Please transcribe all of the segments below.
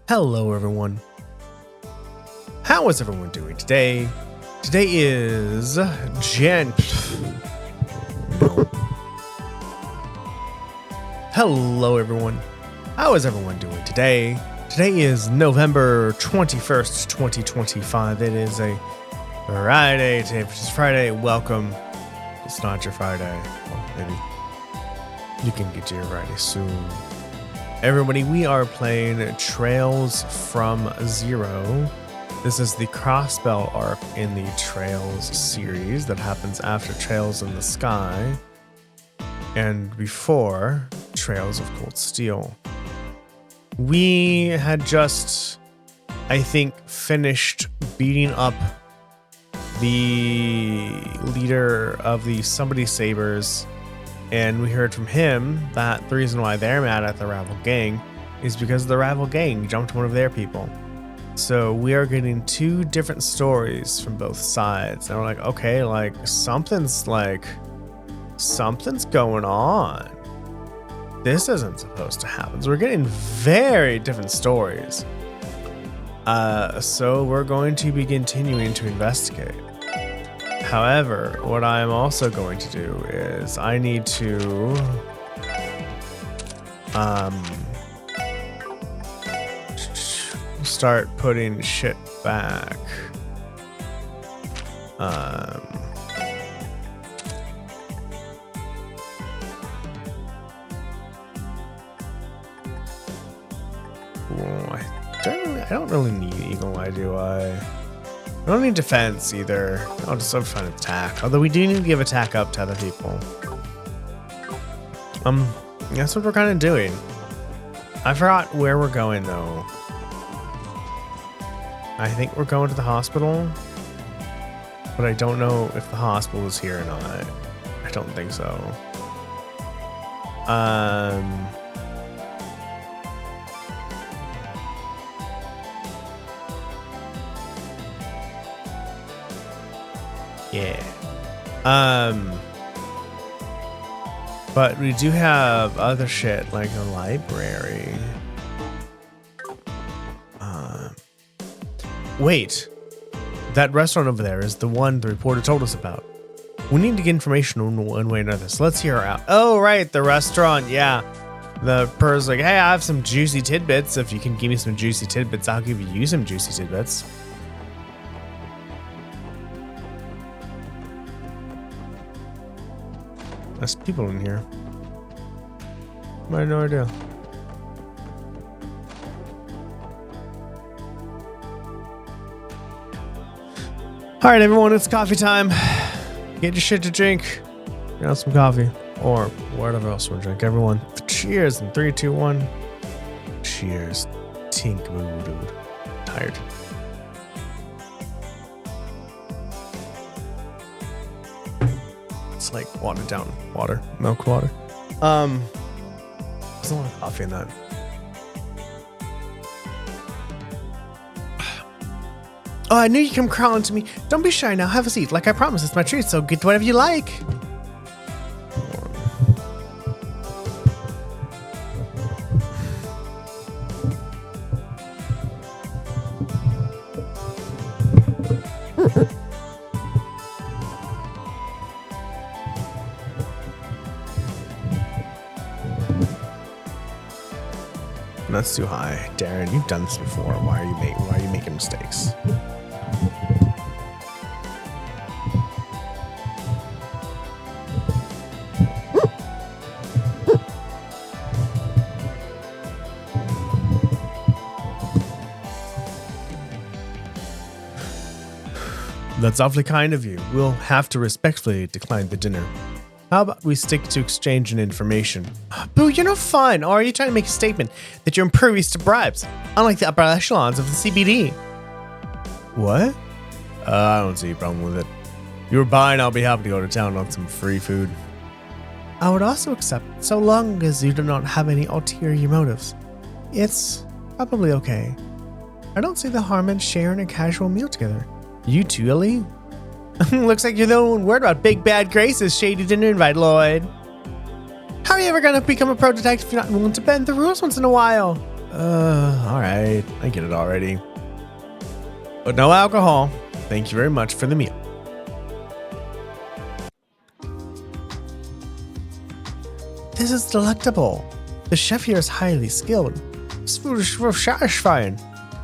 Hello everyone. How is everyone doing today? Today is Hello everyone. How is everyone doing today? Today is November 21st, 2025. It is a Friday today, which is Friday. Welcome. It's not your Friday. Well, maybe you can get to your Friday soon. Everybody, we are playing Trails from Zero. This is the Crossbell arc in the Trails series that happens after Trails in the Sky and before Trails of Cold Steel. We had just, I think, finished beating up the leader of the Somebody Sabers, and we heard from him that the reason why they're mad at the rival gang is because the rival gang jumped one of their people. So we are getting two different stories from both sides. And we're like, okay, like something's going on. This isn't supposed to happen. So we're getting very different stories. So we're going to be continuing to investigate. However, what I'm also going to do is I need to start putting shit back. I don't really need Eagle Eye, do I? I don't need defense either. I'll just find attack. Although we do need to give attack up to other people. That's what we're kind of doing. I forgot where we're going though. I think we're going to the hospital, but I don't know if the hospital is here or not. I don't think so. Yeah. But we do have other shit like a library. Wait. That restaurant over there is the one the reporter told us about. We need to get information one way or another, so let's hear her out. Oh, right, the restaurant, yeah. The person's like, hey, I have some juicy tidbits. If you can give me some juicy tidbits, I'll give you some juicy tidbits. There's people in here. I have no idea. All right, everyone, it's coffee time. Get your shit to drink. Get out some coffee or whatever else we'll drink. Everyone, cheers in 3, 2, 1. Cheers. Tink moo, dude. Tired. It's like watered down water, milk water. There's a lot of coffee in that. Oh, I knew you'd come crawling to me. Don't be shy now. Have a seat. Like I promised, it's my treat, so get whatever you like. That's too high. Darren, you've done this before. Why are you making mistakes? That's awfully kind of you. We'll have to respectfully decline the dinner. How about we stick to exchanging information? Boo, you're no fun. Or are you trying to make a statement that you're impervious to bribes, unlike the upper echelons of the CBD? What? I don't see a problem with it. If you're buying, I'll be happy to go to town on some free food. I would also accept, so long as you do not have any ulterior motives. It's probably okay. I don't see the harm in sharing a casual meal together. You too, Ellie? Looks like you're the only one worried about Big Bad Grace's shady dinner invite, Lloyd. How are you ever gonna become a pro detective if you're not willing to bend the rules once in a while? Alright. right. I get it already. But no alcohol. Thank you very much for the meal. This is delectable. The chef here is highly skilled. This food is real satisfying.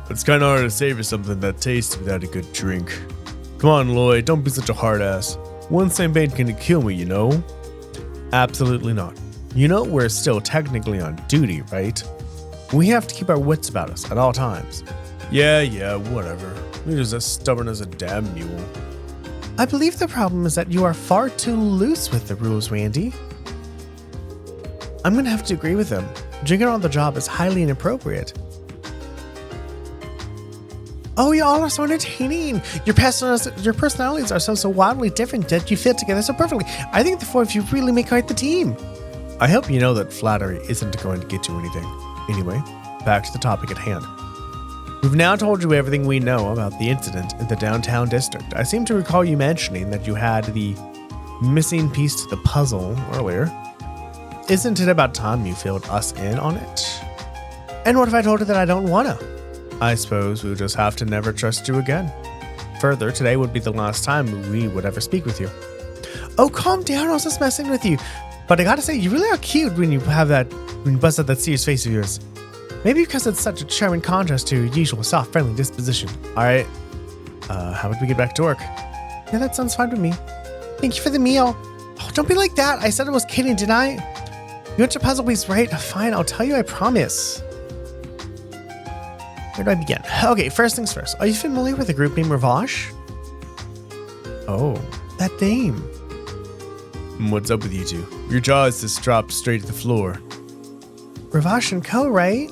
It's kind of hard to savor something that tastes without a good drink. Come on, Lloyd, don't be such a hard ass. One same bait can kill me, you know? Absolutely not. You know we're still technically on duty, right? We have to keep our wits about us at all times. Yeah, whatever. You're just as stubborn as a damn mule. I believe the problem is that you are far too loose with the rules, Randy. I'm gonna have to agree with him. Drinking on the job is highly inappropriate. Oh, you all are so entertaining. Your personalities are so wildly different that you fit together so perfectly. I think the four of you really make quite the team. I hope you know that flattery isn't going to get you anything. Anyway, back to the topic at hand. We've now told you everything we know about the incident in the downtown district. I seem to recall you mentioning that you had the missing piece to the puzzle earlier. Isn't it about time you filled us in on it? And what if I told you that I don't wanna? I suppose we'll just have to never trust you again. Further, today would be the last time we would ever speak with you. Oh, calm down, I was just messing with you. But I gotta say, you really are cute when you bust out that serious face of yours. Maybe because it's such a charming contrast to your usual soft, friendly disposition. Alright, how about we get back to work? Yeah, that sounds fine with me. Thank you for the meal. Oh, don't be like that. I said I was kidding, didn't I? You want your puzzle piece right? Fine, I'll tell you, I promise. Where do I begin? Okay, first things first. Are you familiar with a group named Ravash? Oh, that name. What's up with you two? Your jaws just dropped straight to the floor. Ravash & Co., right?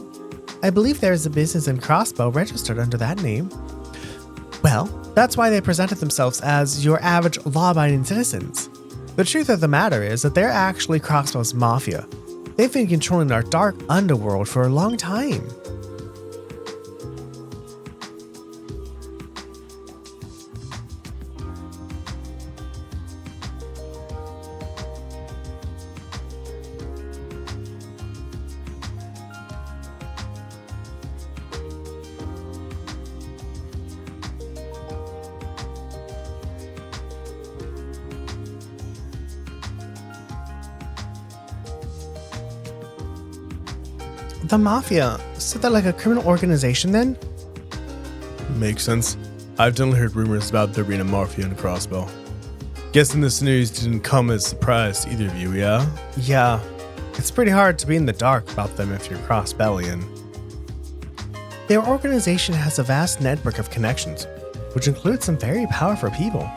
I believe there is a business in Crossbow registered under that name. Well, that's why they presented themselves as your average law-abiding citizens. The truth of the matter is that they're actually Crossbow's mafia. They've been controlling our dark underworld for a long time. The Mafia? So they're like a criminal organization then? Makes sense. I've definitely heard rumors about there being a Mafia in Crossbow. Guessing this news didn't come as a surprise to either of you, yeah? Yeah. It's pretty hard to be in the dark about them if you're Crossbellian. Their organization has a vast network of connections, which includes some very powerful people.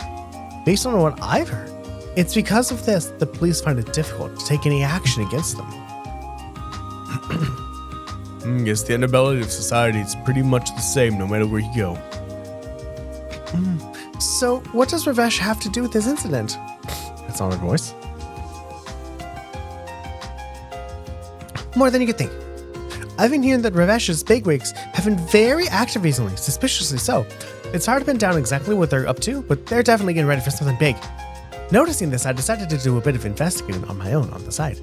Based on what I've heard, it's because of this the police find it difficult to take any action against them. Guess the underbelly of society is pretty much the same no matter where you go. So, what does Ravesh have to do with this incident? That's not her voice. More than you could think. I've been hearing that Ravesh's bigwigs have been very active recently, suspiciously so. It's hard to pin down exactly what they're up to, but they're definitely getting ready for something big. Noticing this, I decided to do a bit of investigating on my own on the side.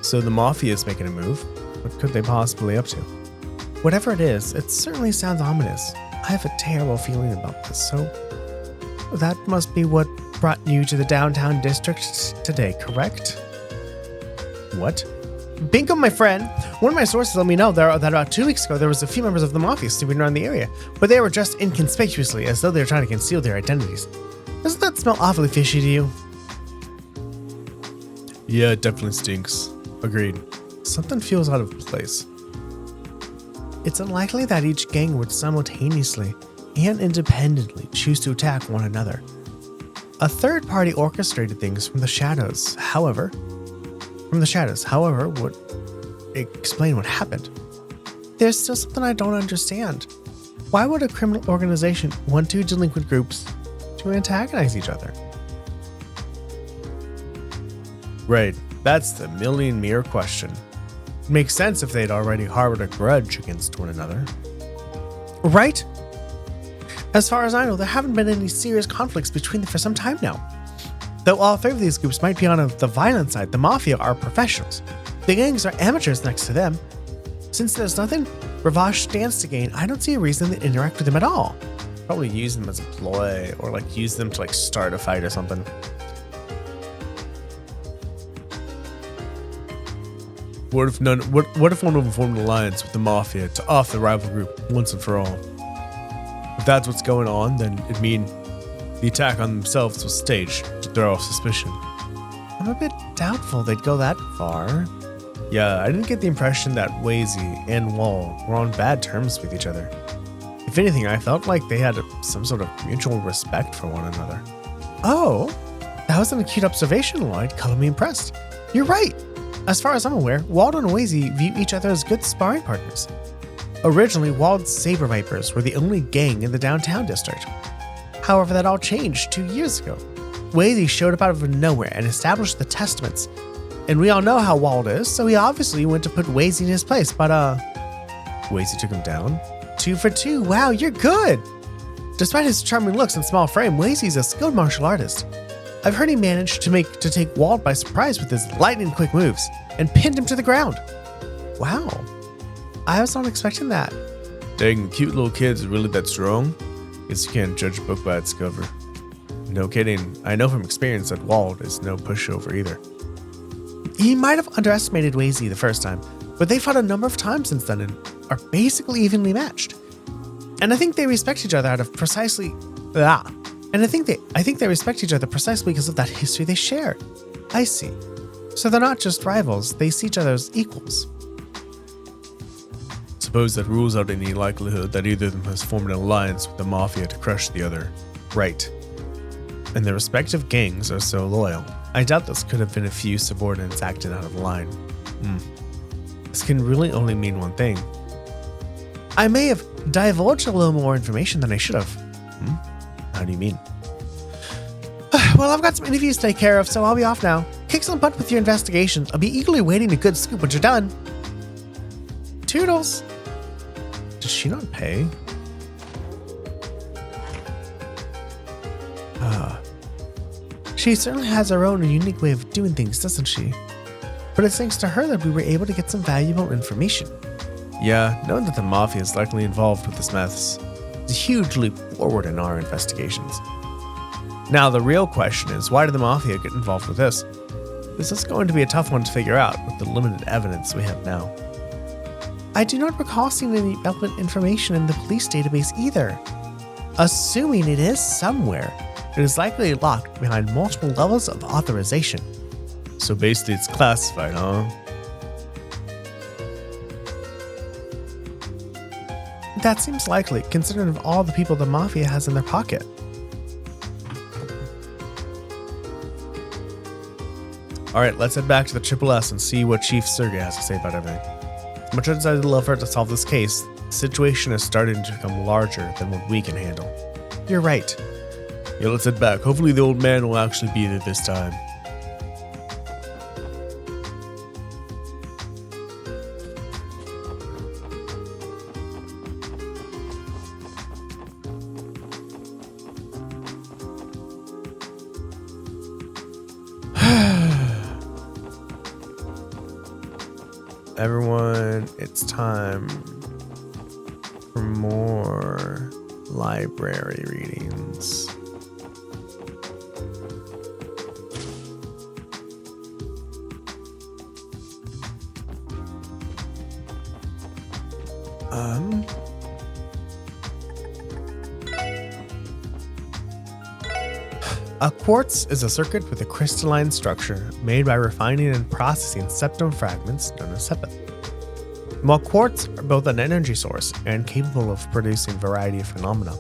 So the Mafia is making a move. What could they possibly be up to? Whatever it is, it certainly sounds ominous. I have a terrible feeling about this, so that must be what brought you to the downtown district today, correct? What? Bingo, my friend. One of my sources let me know that about 2 weeks ago there was a few members of the Mafia snooping around the area, but they were dressed inconspicuously as though they were trying to conceal their identities. Doesn't that smell awfully fishy to you? Yeah, it definitely stinks. Agreed. Something feels out of place. It's unlikely that each gang would simultaneously and independently choose to attack one another. A third party orchestrated things from the shadows, however, would explain what happened. There's still something I don't understand. Why would a criminal organization want two delinquent groups to antagonize each other? Right, that's the million-mirror question. It makes sense if they'd already harbored a grudge against one another. Right? As far as I know, there haven't been any serious conflicts between them for some time now. Though all three of these groups might be on the violent side, the Mafia are professionals. The gangs are amateurs next to them. Since there's nothing Ravash stands to gain. I don't see a reason to interact with them at all. Probably use them as a ploy or like use them to like start a fight or something. What if one of them formed an alliance with the Mafia to off the rival group once and for all? If that's what's going on, then it'd mean the attack on themselves was staged to throw off suspicion. I'm a bit doubtful they'd go that far. Yeah, I didn't get the impression that Wazy and Wall were on bad terms with each other. If anything, I felt like they had some sort of mutual respect for one another. Oh, that was an acute observation, Lloyd. Color me impressed. You're right. As far as I'm aware, Wald and Wazy view each other as good sparring partners. Originally, Wald's Saber Vipers were the only gang in the downtown district. However, that all changed 2 years ago. Wazy showed up out of nowhere and established the Testaments. And we all know how Wald is, so he obviously went to put Wazy in his place, but Wazy took him down. 2 for 2, wow, you're good! Despite his charming looks and small frame, Wazy's a skilled martial artist. I've heard he managed to take Wald by surprise with his lightning-quick moves and pinned him to the ground. Wow, I was not expecting that. Dang, the cute little kid's really that strong? Guess you can't judge a book by its cover. No kidding, I know from experience that Wald is no pushover either. He might have underestimated Wazy the first time, but they fought a number of times since then and are basically evenly matched. And I think they respect each other precisely because of that history they share. I see. So they're not just rivals, they see each other as equals. Suppose that rules out any likelihood that either of them has formed an alliance with the Mafia to crush the other. Right. And their respective gangs are so loyal. I doubt this could have been a few subordinates acting out of line. This can really only mean one thing. I may have divulged a little more information than I should have. How do you mean? Well, I've got some interviews to take care of, so I'll be off now. Kick some butt with your investigation. I'll be eagerly waiting a good scoop when you're done. Toodles. Did she not pay? She certainly has her own unique way of doing things, doesn't she? But it's thanks to her that we were able to get some valuable information. Yeah, knowing that the Mafia is likely involved with this mess is a huge leap forward in our investigations. Now, the real question is, why did the Mafia get involved with this? This is going to be a tough one to figure out with the limited evidence we have now. I do not recall seeing any relevant information in the police database either. Assuming it is somewhere, it is likely locked behind multiple levels of authorization. So basically it's classified, huh? That seems likely, considering of all the people the Mafia has in their pocket. Alright, let's head back to the Triple S and see what Chief Sergey has to say about everything. As much as I'd love her to solve this case, the situation is starting to become larger than what we can handle. You're right. Yeah, let's head back. Hopefully the old man will actually be there this time. Everyone, it's time for more library readings. A quartz is a circuit with a crystalline structure made by refining and processing septum fragments known as sepith. While quartz are both an energy source and capable of producing a variety of phenomena,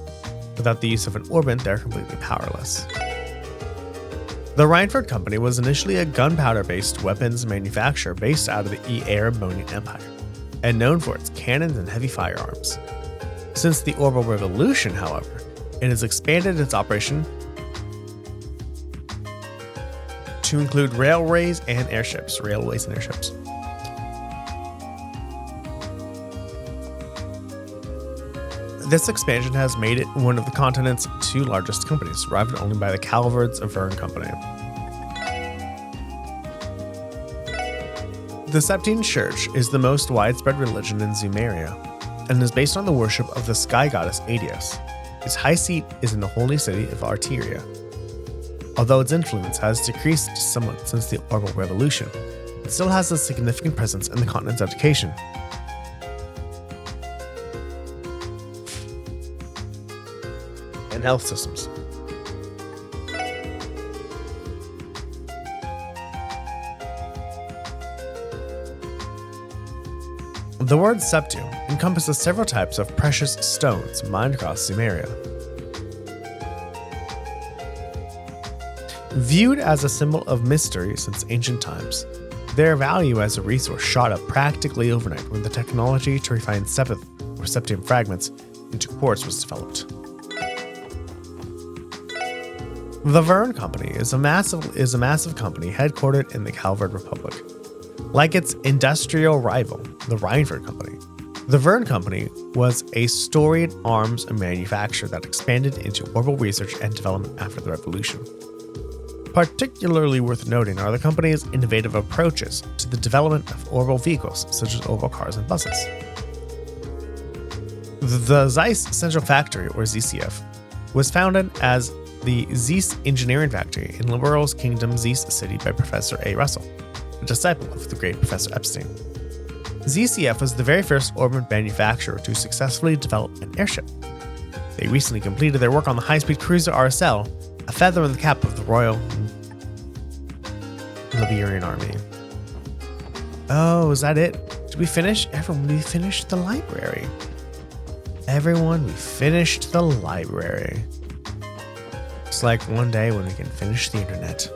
without the use of an orbit, they're completely powerless. The Reinford Company was initially a gunpowder-based weapons manufacturer based out of the Arabonian Empire, and known for its cannons and heavy firearms. Since the Orbital Revolution, however, it has expanded its operation to include railways and airships. This expansion has made it one of the continent's two largest companies, rivaled only by the Calverds of Verne Company. The Septine Church is the most widespread religion in Zumeria. and is based on the worship of the sky goddess Adios. Its high seat is in the holy city of Arteria. Although its influence has decreased somewhat since the Orbital Revolution, it still has a significant presence in the continent's education. And health systems. The word septu encompasses several types of precious stones mined across Sumeria. Viewed as a symbol of mystery since ancient times, their value as a resource shot up practically overnight when the technology to refine sepith or septium fragments into quartz was developed. The Verne Company is a massive company headquartered in the Calvard Republic. Like its industrial rival, the Reinford Company, the Verne Company was a storied arms manufacturer that expanded into orbital research and development after the Revolution. Particularly worth noting are the company's innovative approaches to the development of orbital vehicles, such as orbital cars and buses. The Zeiss Central Factory, or ZCF, was founded as the Zeiss Engineering Factory in Liberal's Kingdom Zeiss City by Professor A. Russell, a disciple of the great Professor Epstein. ZCF was the very first orbital manufacturer to successfully develop an airship. They recently completed their work on the high-speed cruiser RSL, a feather in the cap of the Royal Liberian Army. Oh, is that it? Did we finish? Everyone, we finished the library. Everyone, we finished the library. It's like one day when we can finish the internet.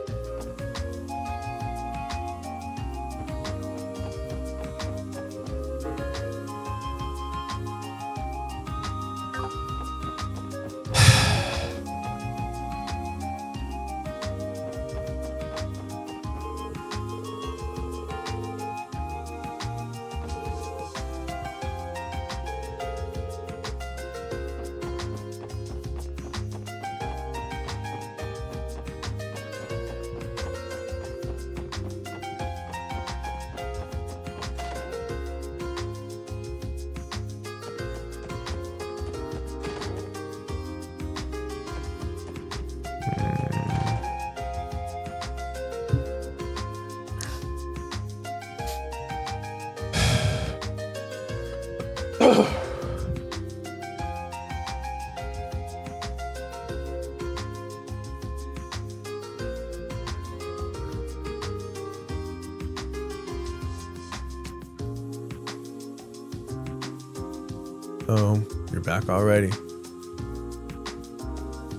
Oh, you're back already.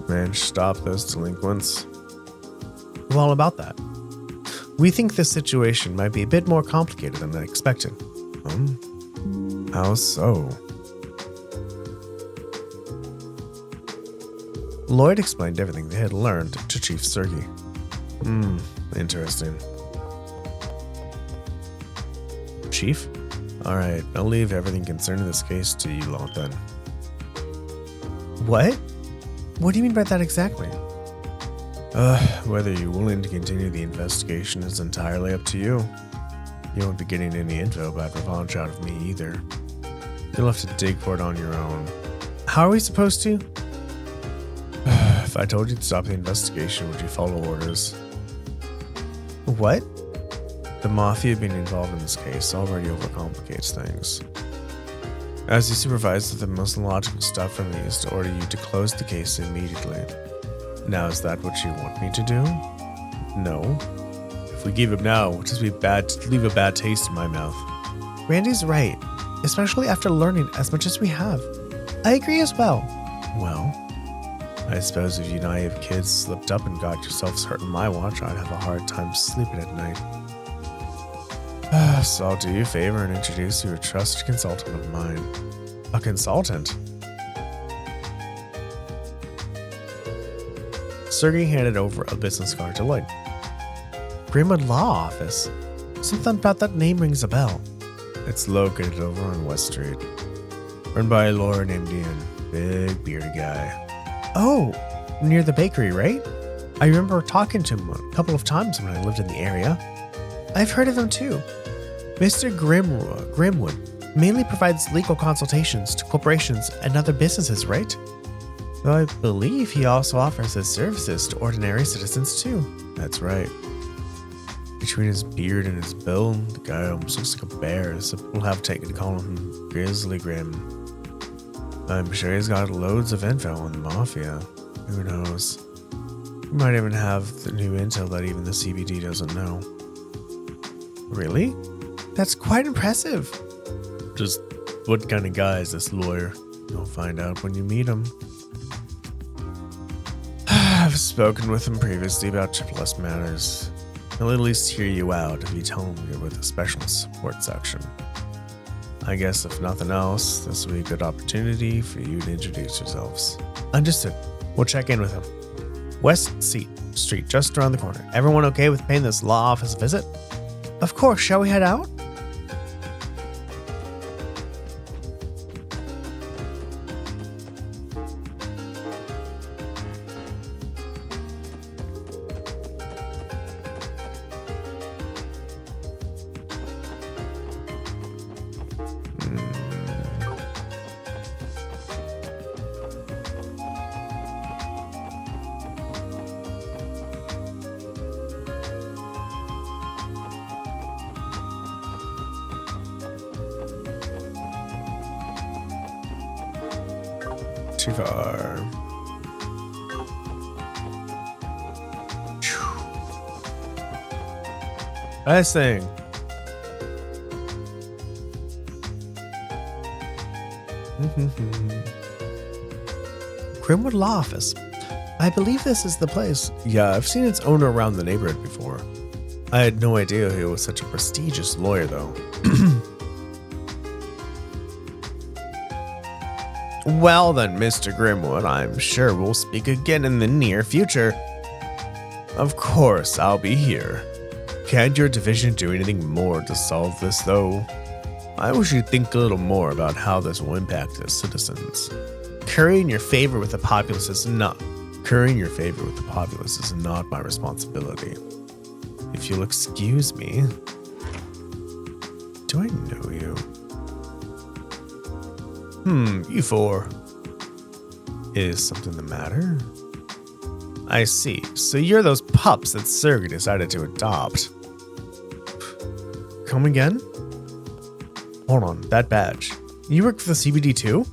Managed to stop those delinquents. Well, about that. We think this situation might be a bit more complicated than I expected. How so? Lloyd explained everything they had learned to Chief Sergei. Interesting. Chief? Alright, I'll leave everything concerning this case to you lot then. What? What do you mean by that exactly? Whether you're willing to continue the investigation is entirely up to you. You won't be getting any info about revenge out of me either. You'll have to dig for it on your own. How are we supposed to? If I told you to stop the investigation, would you follow orders? What? The Mafia being involved in this case already overcomplicates things. As you supervisor, the most logical step for me is to order you to close the case immediately. Now, is that what you want me to do? No. If we give up now, it will just be bad to leave a bad taste in my mouth. Randy's right, especially after learning as much as we have. I agree as well. Well, I suppose if you naive kids slipped up and got yourselves hurt on my watch, I'd have a hard time sleeping at night. So I'll do you a favor and introduce you a trusted consultant of mine. A consultant? Sergei handed over a business card to Lloyd. Grimwood Law Office? Something about that name rings a bell. It's located over on West Street. Run by a lawyer named Ian. Big bearded guy. Oh, near the bakery, right? I remember talking to him a couple of times when I lived in the area. I've heard of him too. Mr. Grimwood. mainly provides legal consultations to corporations and other businesses, right? Though I believe he also offers his services to ordinary citizens too. That's right. Between his beard and his build, the guy almost looks like a bear, so people have taken to call him Grizzly Grim. I'm sure he's got loads of info on the Mafia. Who knows? He might even have the new intel that even the CBD doesn't know. Really? That's quite impressive. Just what kind of guy is this lawyer? You'll find out when you meet him. I've spoken with him previously about AAA matters. He'll at least hear you out if you tell him you're with the special support section. I guess if nothing else, this will be a good opportunity for you to introduce yourselves. Understood. We'll check in with him. West Street, just around the corner. Everyone okay with paying this law office a visit? Of course, shall we head out? Too far. Nice thing. Grimwood Law Office. I believe this is the place. Yeah, I've seen its owner around the neighborhood before. I had no idea he was such a prestigious lawyer, though. Well then, Mr. Grimwood, I'm sure we'll speak again in the near future. Of course, I'll be here. Can't your division do anything more to solve this, though? I wish you'd think a little more about how this will impact the citizens. Currying your favor with the populace is not my responsibility. If you'll excuse me. Do I know you? You four. Is something the matter? I see. So you're those pups that Sergey decided to adopt. Come again? Hold on, that badge. You work for the CBD too?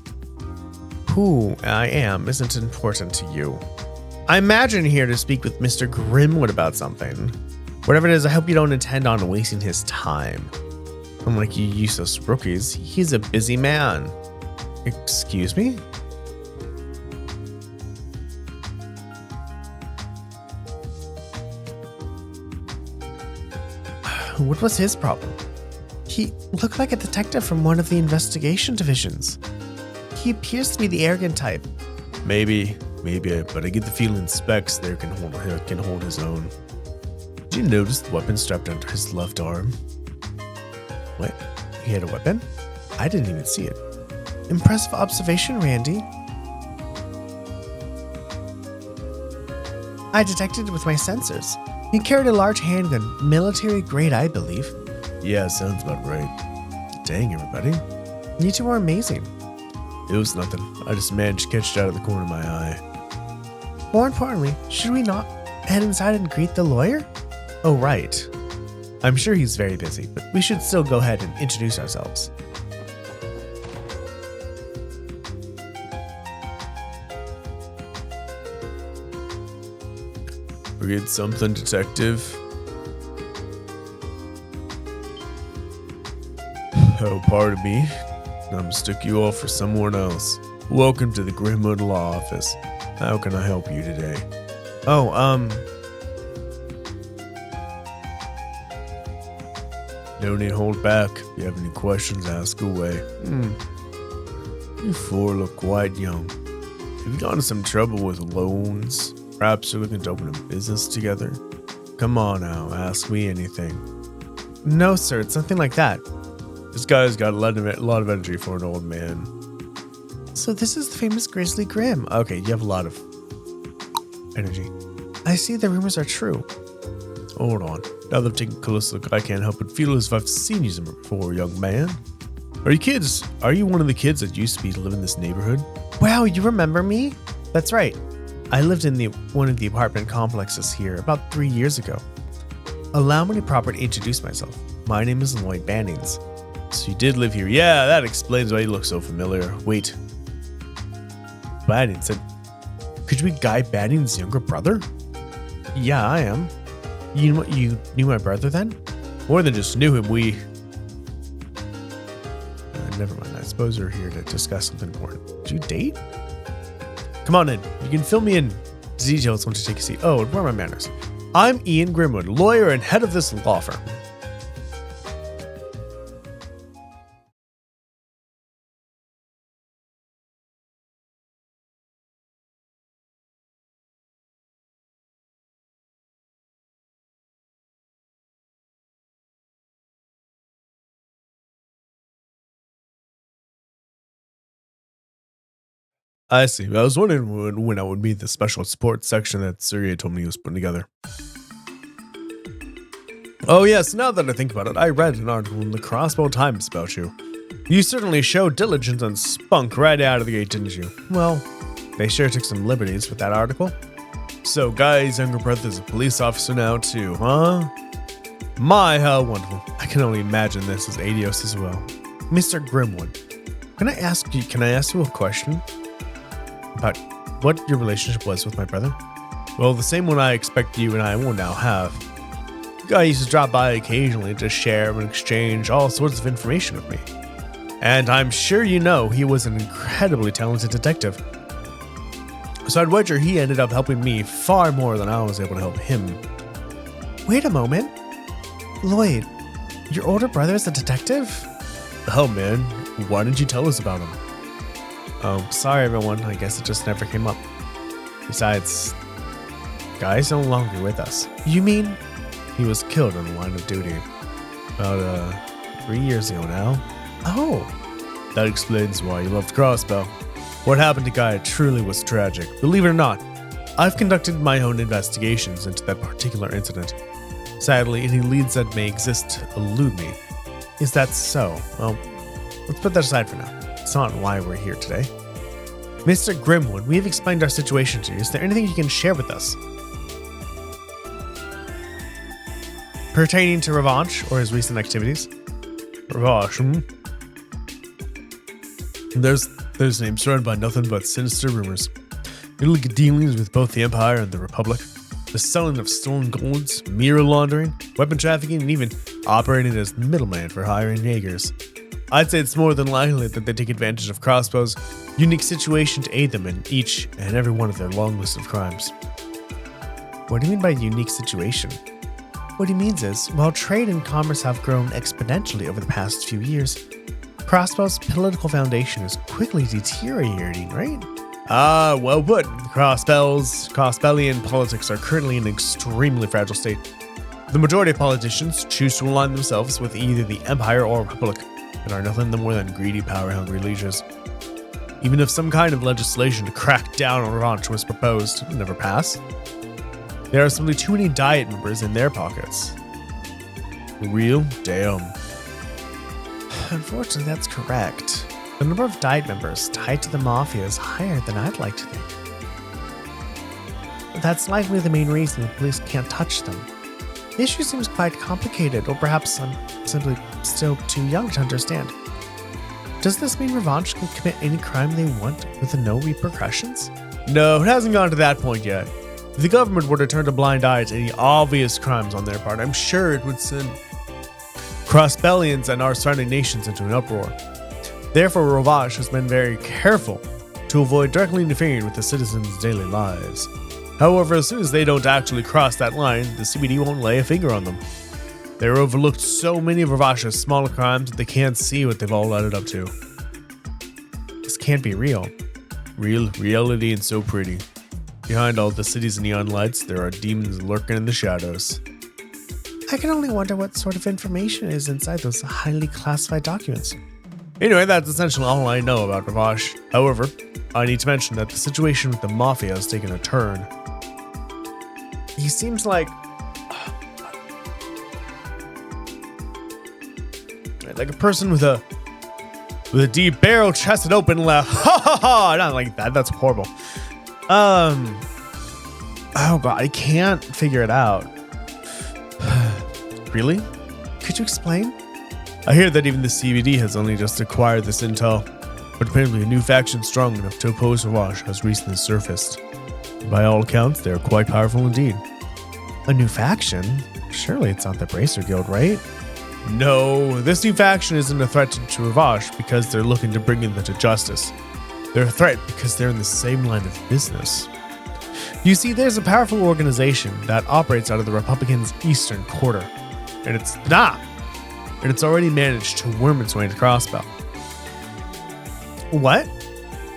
Who I am isn't important to you. I imagine here to speak with Mr. Grimwood about something. Whatever it is, I hope you don't intend on wasting his time. Unlike you useless rookies, he's a busy man. Excuse me? What was his problem? He looked like a detective from one of the investigation divisions. He appears to be the arrogant type. Maybe, but I get the feeling Specs there can hold his own. Did you notice the weapon strapped under his left arm? What? He had a weapon? I didn't even see it. Impressive observation, Randy. I detected it with my sensors. He carried a large handgun, military grade, I believe. Yeah, sounds about right. Dang, everybody. You two are amazing. It was nothing. I just managed to catch it out of the corner of my eye. More importantly, should we not head inside and greet the lawyer? Oh, right. I'm sure he's very busy, but we should still go ahead and introduce ourselves. Forget something, detective? Oh, pardon me. I'm mistook you all for someone else. Welcome to the Grimwood Law Office. How can I help you today? Oh, no need to hold back. If you have any questions, ask away. You four look quite young. Have you gotten into some trouble with loans? Perhaps you're looking to open a business together? Come on now, ask me anything. No, sir, it's nothing like that. This guy's got a lot of energy for an old man. So this is the famous Grizzly Grim. Okay, you have a lot of energy. I see the rumors are true. Hold on. Now that I've taken a close look, I can't help but feel as if I've seen you somewhere before, young man. Are you one of the kids that used to live in this neighborhood? Wow, you remember me? That's right. I lived in one of the apartment complexes here about 3 years ago. Allow me to properly introduce myself. My name is Lloyd Bannings. So you did live here. Yeah, that explains why you look so familiar. Wait. Bannings said, could you be Guy Bannings' younger brother? Yeah, I am. You knew my brother then? More than just knew him, we... never mind, I suppose we're here to discuss something important. Do you date? Come on in. You can fill me in details once you take a seat. Oh, and where are my manners? I'm Ian Grimwood, lawyer and head of this law firm. I see. I was wondering when I would meet the special sports section that Surya told me he was putting together. Oh yes, now that I think about it, I read an article in the Crossbow Times about you. You certainly showed diligence and spunk right out of the gate, didn't you? Well, they sure took some liberties with that article. So Guy's younger brother's a police officer now too, huh? My, how wonderful. I can only imagine this as adios as well. Mr. Grimwood, can I ask you a question? About what your relationship was with my brother? Well, the same one I expect you and I will now have. Guy used to drop by occasionally to share and exchange all sorts of information with me. And I'm sure you know he was an incredibly talented detective. So I'd wager he ended up helping me far more than I was able to help him. Wait a moment. Lloyd, your older brother is a detective? Oh man, why didn't you tell us about him? Oh, sorry everyone, I guess it just never came up. Besides, Guy's no longer with us. You mean? He was killed in the line of duty. About 3 years ago now. Oh. That explains why you left Crossbow. What happened to Guy truly was tragic. Believe it or not, I've conducted my own investigations into that particular incident. Sadly, any leads that may exist elude me. Is that so? Well, let's put that aside for now. It's not why we're here today. Mr. Grimwood, we have explained our situation to you. Is there anything you can share with us? Pertaining to Revanche or his recent activities? Revanche, There's names surrounded by nothing but sinister rumors. Illegal dealings with both the Empire and the Republic. The selling of stolen golds, mirror laundering, weapon trafficking, and even operating as middleman for hiring Jaegers. I'd say it's more than likely that they take advantage of Crossbow's unique situation to aid them in each and every one of their long list of crimes. What do you mean by unique situation? What he means is, while trade and commerce have grown exponentially over the past few years, Crossbow's political foundation is quickly deteriorating, right? Ah, well put. Crossbellian politics are currently in an extremely fragile state. The majority of politicians choose to align themselves with either the Empire or Republic, and are nothing more than greedy, power-hungry lieges. Even if some kind of legislation to crack down on Revanche was proposed, it would never pass. There are simply too many Diet members in their pockets. Real? Damn. Unfortunately, that's correct. The number of Diet members tied to the Mafia is higher than I'd like to think. That's likely the main reason the police can't touch them. The issue seems quite complicated, or perhaps I'm simply still too young to understand. Does this mean Revanche can commit any crime they want with no repercussions? No, it hasn't gone to that point yet. If the government were to turn a blind eye to any obvious crimes on their part, I'm sure it would send Crossbellians and our surrounding nations into an uproar. Therefore, Revanche has been very careful to avoid directly interfering with the citizens' daily lives. However, as soon as they don't actually cross that line, the CBD won't lay a finger on them. They're overlooked so many of Revanche's smaller crimes that they can't see what they've all added up to. This can't be real. Reality ain't so pretty. Behind all the city's neon lights, there are demons lurking in the shadows. I can only wonder what sort of information is inside those highly classified documents. Anyway, that's essentially all I know about Revanche. However, I need to mention that the situation with the Mafia has taken a turn. He seems like a person with a with a deep barrel-chested open left. Ha ha ha! Not like that. That's horrible. Oh god, I can't figure it out. Really? Could you explain? I hear that even the CBD has only just acquired this intel, but apparently a new faction strong enough to oppose Ravage has recently surfaced. By all accounts, they are quite powerful indeed. A new faction? Surely it's not the Bracer Guild, right? No, this new faction isn't a threat to Ravage because they're looking to bring them to justice. They're a threat because they're in the same line of business. You see, there's a powerful organization that operates out of the Republicans' eastern quarter, and it's already managed to worm its way into Crossbell. What?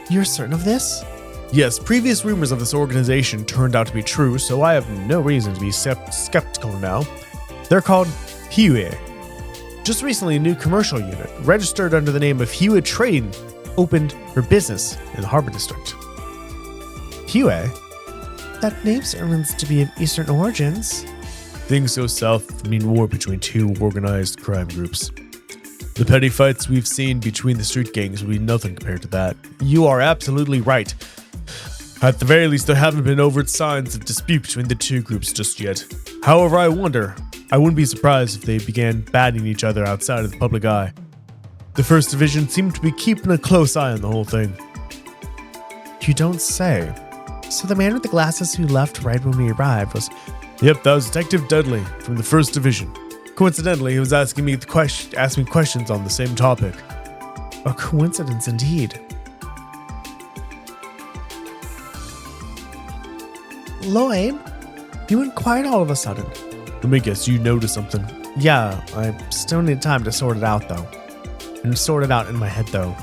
You're certain of this? Yes, previous rumors of this organization turned out to be true, so I have no reason to be skeptical now. They're called Cheif. Just recently, a new commercial unit, registered under the name of Cheif Trading, opened for business in the Harbor District. Cheif? That name seems to be of Eastern origins. Things go south mean war between two organized crime groups. The petty fights we've seen between the street gangs will be nothing compared to that. You are absolutely right. At the very least, there haven't been overt signs of dispute between the two groups just yet. However, I wouldn't be surprised if they began batting each other outside of the public eye. The 1st Division seemed to be keeping a close eye on the whole thing. You don't say. So the man with the glasses who left right when we arrived was... Yep, that was Detective Dudley from the 1st Division. Coincidentally, he was asking me questions on the same topic. A coincidence indeed. Lloyd, you went quiet all of a sudden. Let me guess, you noticed something. Yeah, I still need time to sort it out though. And sort it out in my head though.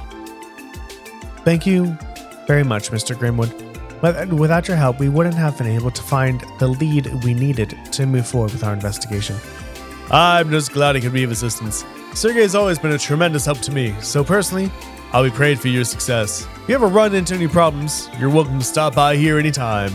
Thank you very much, Mr. Grimwood. Without your help, we wouldn't have been able to find the lead we needed to move forward with our investigation. I'm just glad I could be of assistance. Sergey's always been a tremendous help to me, so personally, I'll be praying for your success. If you ever run into any problems, you're welcome to stop by here anytime.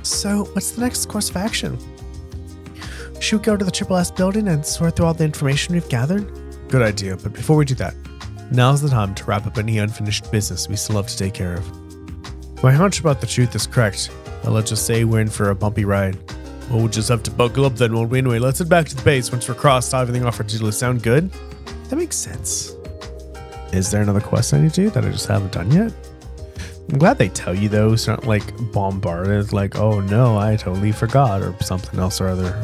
So, what's the next course of action? Should we go to the Triple S building and sort through all the information we've gathered? Good idea, but before we do that, now's the time to wrap up any unfinished business we still have to take care of. My hunch about the truth is correct, but let's just say we're in for a bumpy ride. Well, we'll just have to buckle up then, won't we? Anyway, let's head back to the base once we're crossed everything off our to-do list. Sound good? That makes sense. Is there another quest I need to do that I just haven't done yet? I'm glad they tell you though, so not like bombarded, like, oh no, I totally forgot, or something else or other.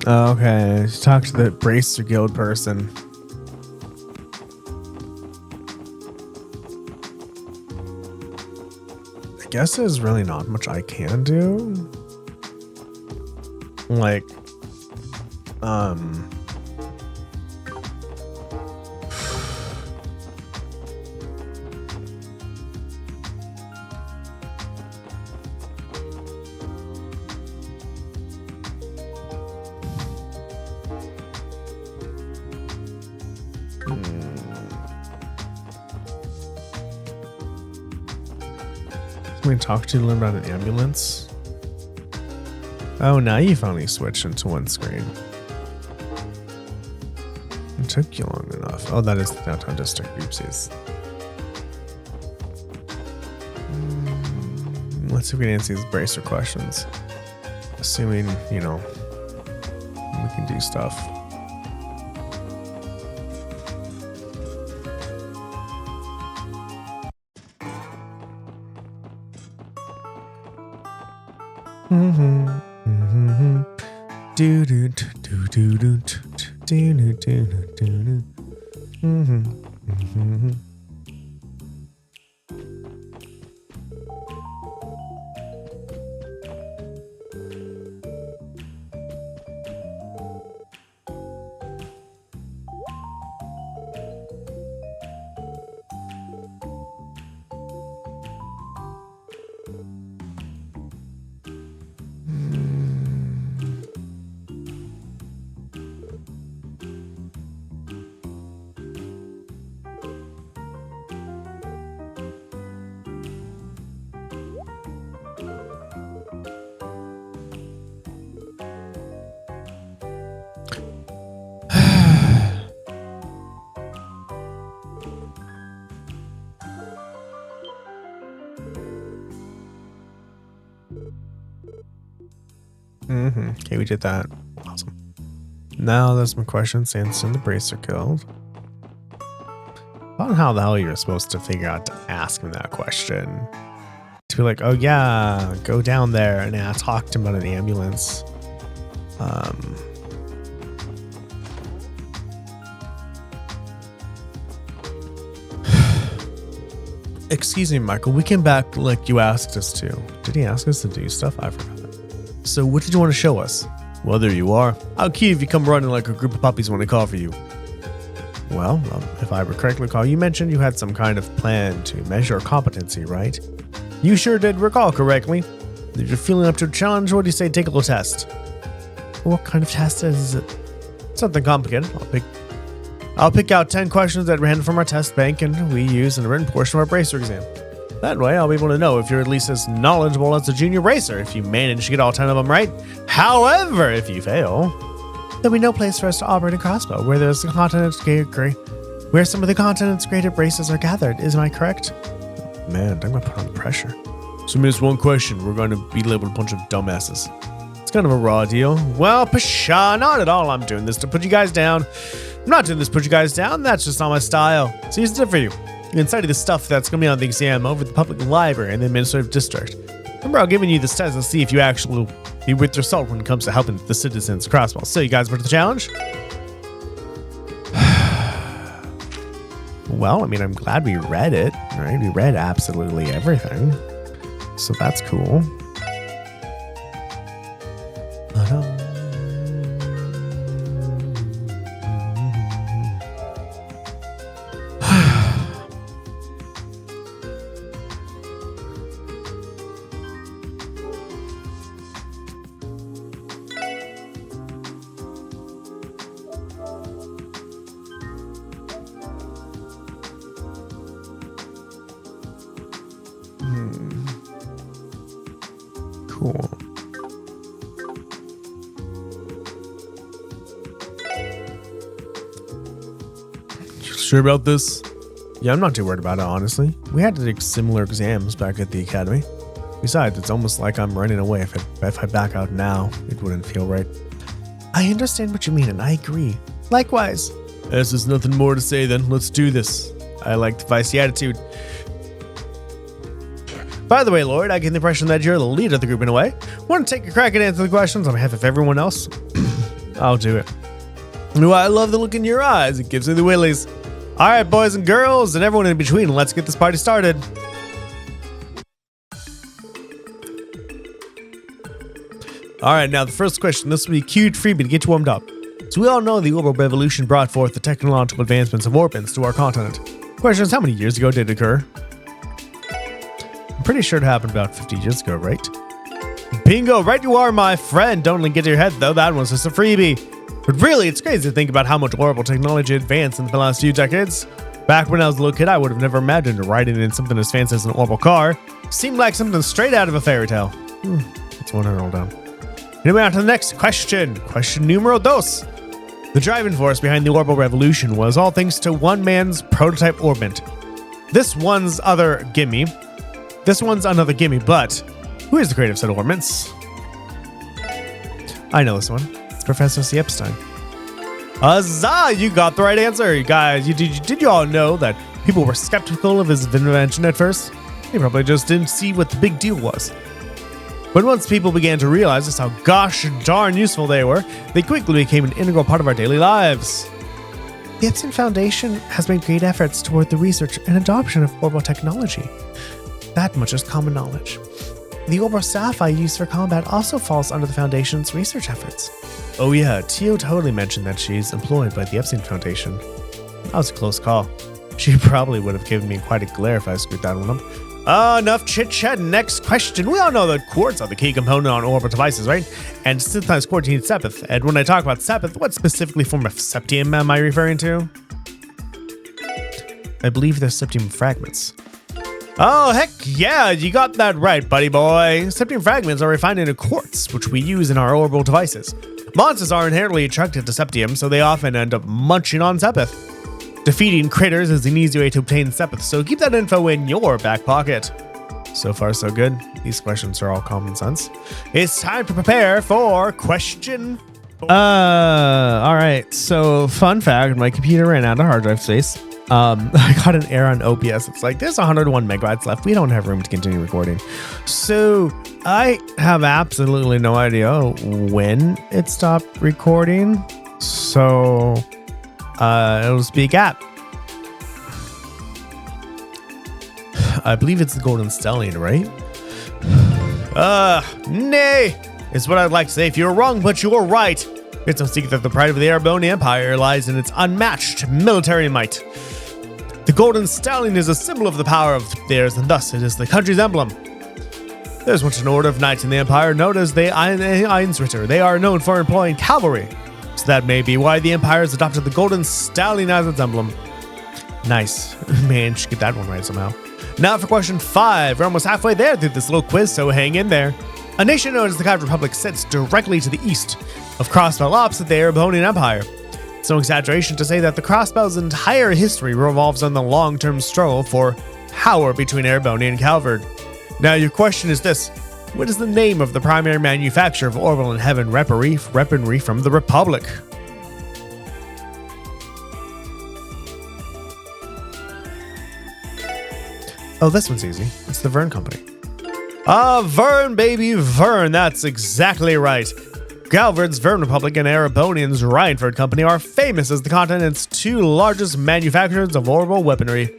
Okay, talk to the Bracer Guild person. I guess there's really not much I can do. Like, Can we talk to you learn about an ambulance? Oh, now you finally switched into one screen. It took you long enough. Oh, that is the downtown district. Oopsies. Let's see if we can answer these bracer questions. Assuming, you know, we can do stuff. Do do do do do do do do do do. Okay, we did that. Awesome. Now there's some questions answered in the Bracer Guild. I don't know how the hell you're supposed to figure out to ask him that question. To be like, oh yeah, go down there and talk to him about an ambulance. Excuse me, Michael, we came back like you asked us to. Did he ask us to do stuff? I forgot. So what did you want to show us? Well, there you are. How cute if you come running like a group of puppies when I call for you. Well, if I correctly recall, you mentioned you had some kind of plan to measure competency, right? You sure did recall correctly. If you're feeling up to a challenge, what do you say take a little test? What kind of test is it? Something complicated. I'll pick out 10 questions at random from our test bank and we use in the written portion of our bracer exam. That way, I'll be able to know if you're at least as knowledgeable as a junior racer if you manage to get all 10 of them right. However, if you fail, there'll be no place for us to operate a crossbow where there's where some of the continent's graded races are gathered. Isn't I correct? Man, I'm gonna put on pressure. So miss one question, we're going to be labeled a bunch of dumbasses. It's kind of a raw deal. Well, pshaw, not at all. I'm doing this to put you guys down. I'm not doing this to put you guys down. That's just not my style. So here's it for you. You can study the stuff that's going to be on the exam over at the public library in the administrative district. Remember, I'm giving you this test to see if you actually will be with your salt when it comes to helping the citizens crossbow. So you guys ready for the challenge? Well, I mean, I'm glad we read it, right? We read absolutely everything. So that's cool. Cool. You sure about this? Yeah, I'm not too worried about it, honestly. We had to take similar exams back at the academy. Besides, it's almost like I'm running away. If I back out now, it wouldn't feel right. I understand what you mean, and I agree. Likewise. There's just nothing more to say then. Let's do this. I like the feisty attitude. By the way, Lloyd, I get the impression that you're the leader of the group in a way. Want to take a crack and answer the questions on behalf of everyone else? I'll do it. Well, I love the look in your eyes. It gives me the willies. All right, boys and girls, and everyone in between, let's get this party started. All right, now the first question. This will be a cute freebie to get you warmed up. So we all know the Orbital Revolution brought forth the technological advancements of orbits to our continent. Question is, how many years ago did it occur? I'm pretty sure it happened about 50 years ago, right? Bingo, right you are, my friend. Don't get to your head, though. That one's just a freebie. But really, it's crazy to think about how much orbital technology advanced in the last few decades. Back when I was a little kid, I would have never imagined riding in something as fancy as an orbital car. Seemed like something straight out of a fairy tale. That's one I rolled down. Anyway, on to the next question. Question numero dos. The driving force behind the orbital revolution was all thanks to one man's prototype orbit. This one's another gimme, but who is the creative set of orbits? I know this one. It's Professor C. Epstein. Huzzah! You got the right answer, you guys. Did you all know that people were skeptical of his invention at first? They probably just didn't see what the big deal was. But once people began to realize just how gosh darn useful they were, they quickly became an integral part of our daily lives. The Epstein Foundation has made great efforts toward the research and adoption of orbital technology. That much is common knowledge. The orbital staff I use for combat also falls under the Foundation's research efforts. Oh yeah, Tio totally mentioned that she's employed by the Epstein Foundation. That was a close call. She probably would have given me quite a glare if I screwed that one up. Enough chit-chat. Next question. We all know that quartz are the key component on orbital devices, right? And synthesized quartz needs sepith. And when I talk about sepith, what specifically form of septium am I referring to? I believe they're septium fragments. Oh, heck yeah, you got that right, buddy boy. Septium fragments are refined into quartz, which we use in our orbital devices. Monsters are inherently attracted to septium, so they often end up munching on sepith. Defeating critters is an easy way to obtain sepith, so keep that info in your back pocket. So far, so good. These questions are all common sense. It's time to prepare for question. Alright, so fun fact, my computer ran out of hard drive space. I got an error on OBS. It's like, there's 101 megabytes left. We don't have room to continue recording. So I have absolutely no idea when it stopped recording. So it'll speak at. I believe it's the Golden Stallion, right? Nay, is what I'd like to say if you're wrong, but you're right. It's no secret that the pride of the Erebonian Empire lies in its unmatched military might. The Golden Stallion is a symbol of the power of theirs, and thus it is the country's emblem. There's once an order of knights in the Empire known as the Einsritter. They are known for employing cavalry, so that may be why the Empire has adopted the Golden Stallion as its emblem. Nice. Managed to get that one right somehow. Now for question 5. We're almost halfway there through this little quiz, so hang in there. A nation known as the Cloud Republic sits directly to the east of Crossbell, opposite the Erebonian Empire. It's no exaggeration to say that the Crossbell's entire history revolves on the long-term struggle for power between Ereboni and Calvard. Now your question is this: what is the name of the primary manufacturer of orbital and heaven weaponry from the Republic? Oh, this one's easy. It's the Vern Company. Vern, baby, Vern. That's exactly right. Calvard's Vern Republic and Erebonian's Rhineford Company are famous as the continent's two largest manufacturers of orbital weaponry.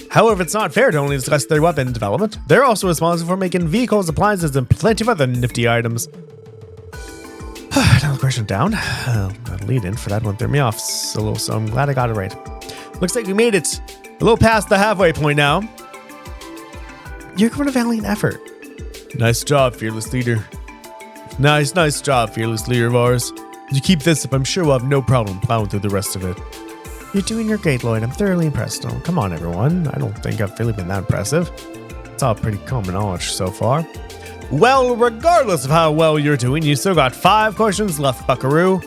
However, it's not fair to only discuss their weapon development. They're also responsible for making vehicles, appliances, and plenty of other nifty items. Another question down. That lead in for that one threw me off a little, so I'm glad I got it right. Looks like we made it a little past the halfway point now. You're going to valiant effort. Nice job, fearless leader. Nice job, fearless leader of ours. If you keep this up, I'm sure we'll have no problem plowing through the rest of it. You're doing your great, Lloyd. I'm thoroughly impressed. Oh, come on, everyone. I don't think I've really been that impressive. It's all pretty common knowledge so far. Well, regardless of how well you're doing, you still got 5 questions left, buckaroo.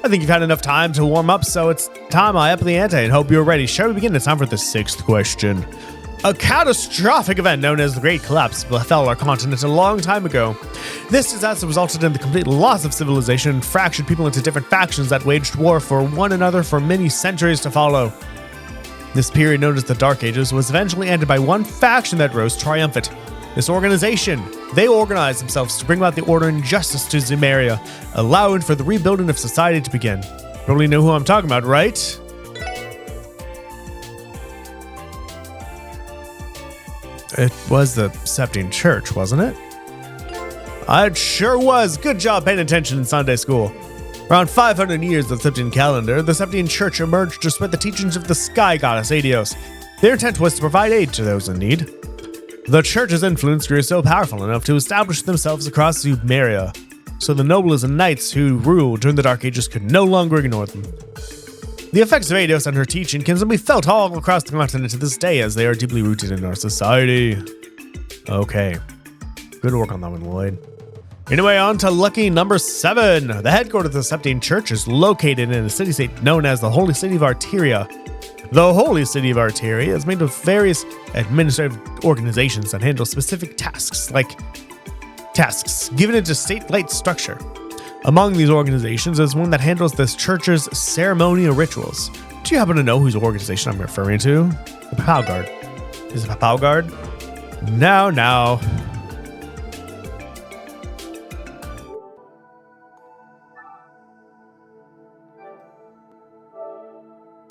I think you've had enough time to warm up, so it's time I up the ante and hope you're ready. Shall we begin? It's time for the 6th question. A catastrophic event known as the Great Collapse befell our continent a long time ago. This disaster resulted in the complete loss of civilization and fractured people into different factions that waged war for one another for many centuries to follow. This period, known as the Dark Ages, was eventually ended by one faction that rose triumphant. This organization, they organized themselves to bring about the order and justice to Zumeria, allowing for the rebuilding of society to begin. Probably know who I'm talking about, right? It was the Septine Church, wasn't it? It sure was. Good job paying attention in Sunday school. Around 500 years of the Septine calendar, the Septine Church emerged to spread the teachings of the sky goddess Adios. Their intent was to provide aid to those in need. The church's influence grew so powerful enough to establish themselves across Zumeria, so the nobles and knights who ruled during the Dark Ages could no longer ignore them. The effects of Eidos and her teaching can be felt all across the continent to this day as they are deeply rooted in our society. Okay. Good work on that one, Lloyd. Anyway, on to lucky number 7. The headquarters of the Septine Church is located in a city-state known as the Holy City of Arteria. The Holy City of Arteria is made of various administrative organizations that handle specific tasks given into state-like structure. Among these organizations is one that handles this church's ceremonial rituals. Do you happen to know whose organization I'm referring to? The Papal Guard. Is it Papal Guard? No.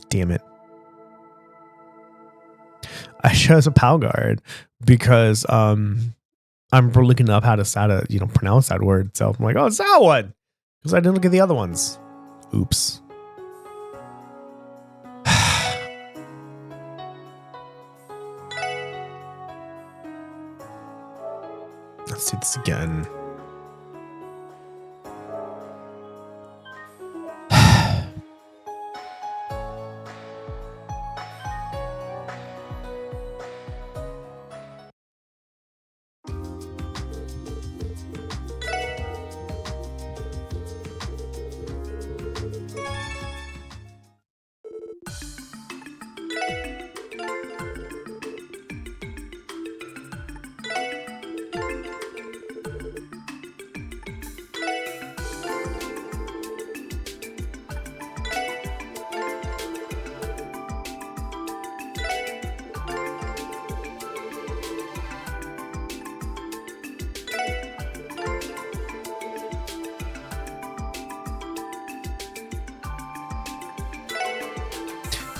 Damn it. I chose a Papal Guard because I'm looking up how to pronounce that word. So I'm like, oh, it's that one. Because I didn't look at the other ones. Oops. Let's do this again.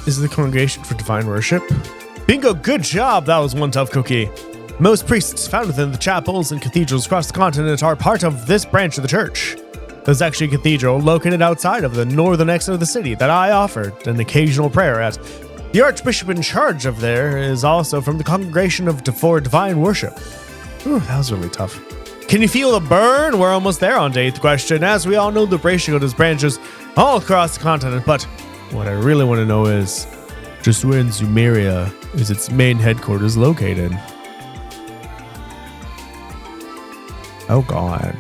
Is the Congregation for Divine Worship? Bingo, good job! That was one tough cookie. Most priests found within the chapels and cathedrals across the continent are part of this branch of the church. There's actually a cathedral located outside of the northern exit of the city that I offered an occasional prayer at. The archbishop in charge of there is also from the Congregation for Divine Worship. Ooh, that was really tough. Can you feel the burn? We're almost there on the 8th question. As we all know, the Bratiot has branches all across the continent, but what I really want to know is just where in Zumeria is its main headquarters located? Oh god.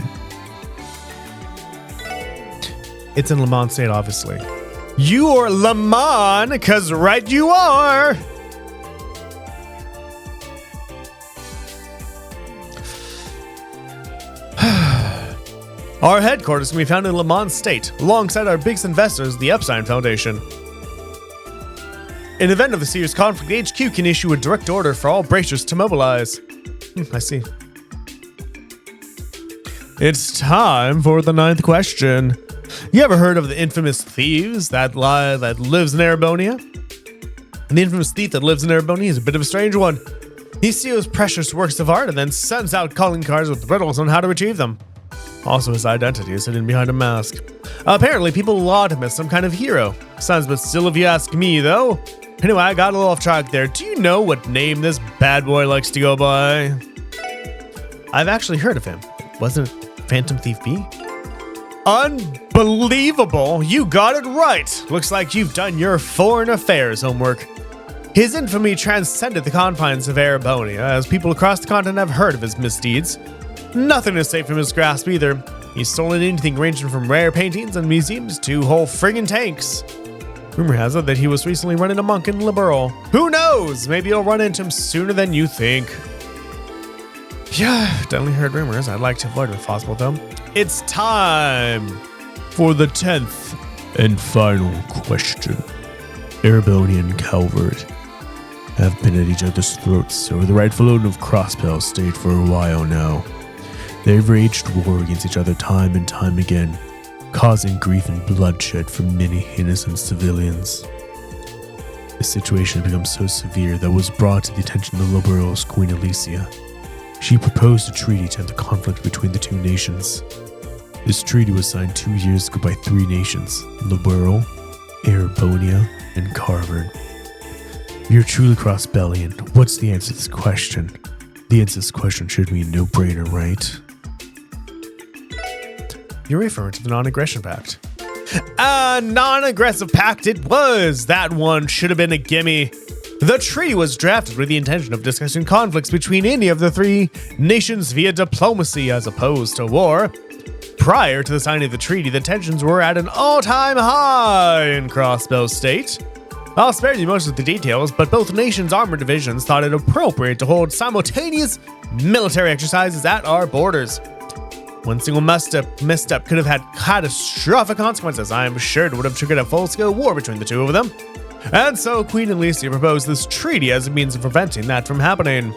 It's in Le Mans State, obviously. You're Le Mans, cause right you are! Our headquarters can be found in Le Mans State, alongside our biggest investors, the Epstein Foundation. In the event of the serious conflict, HQ can issue a direct order for all Bracers to mobilize. I see. It's time for the 9th question. You ever heard of the infamous thieves that lives in Erebonia? And the infamous thief that lives in Erebonia is a bit of a strange one. He steals precious works of art and then sends out calling cards with riddles on how to retrieve them. Also, his identity is hidden behind a mask. Apparently, people laud him as some kind of hero. Sounds but still if you ask me, though. Anyway, I got a little off track there. Do you know what name this bad boy likes to go by? I've actually heard of him. Wasn't it Phantom Thief B? Unbelievable! You got it right! Looks like you've done your foreign affairs homework. His infamy transcended the confines of Erebonia, as people across the continent have heard of his misdeeds. Nothing is safe from his grasp either. He's stolen anything ranging from rare paintings and museums to whole friggin' tanks. Rumor has it that he was recently running amok in Liberal. Who knows? Maybe you'll run into him sooner than you think. Yeah, definitely heard rumors. I'd like to avoid them if possible, though. It's time for the 10th and final question. Ereboni and Calvert have been at each other's throats over the rightful owner of Crosspell State for a while now. They've waged war against each other time and time again, causing grief and bloodshed for many innocent civilians. The situation had become so severe that it was brought to the attention of Liberal's Queen Alicia. She proposed a treaty to end the conflict between the two nations. This treaty was signed 2 years ago by 3 nations, Liberal, Erebonia, and Carver. You're truly Crossbellian. What's the answer to this question? The answer to this question should be a no-brainer, right? You're referring to the Non-Aggression Pact. A non-aggressive pact it was. That one should have been a gimme. The treaty was drafted with the intention of discussing conflicts between any of the three nations via diplomacy as opposed to war. Prior to the signing of the treaty, the tensions were at an all-time high in Crossbow State. I'll spare you most of the details, but both nations' armored divisions thought it appropriate to hold simultaneous military exercises at our borders. One single misstep could have had catastrophic consequences. I am sure it would have triggered a full-scale war between the two of them. And so Queen Alicia proposed this treaty as a means of preventing that from happening.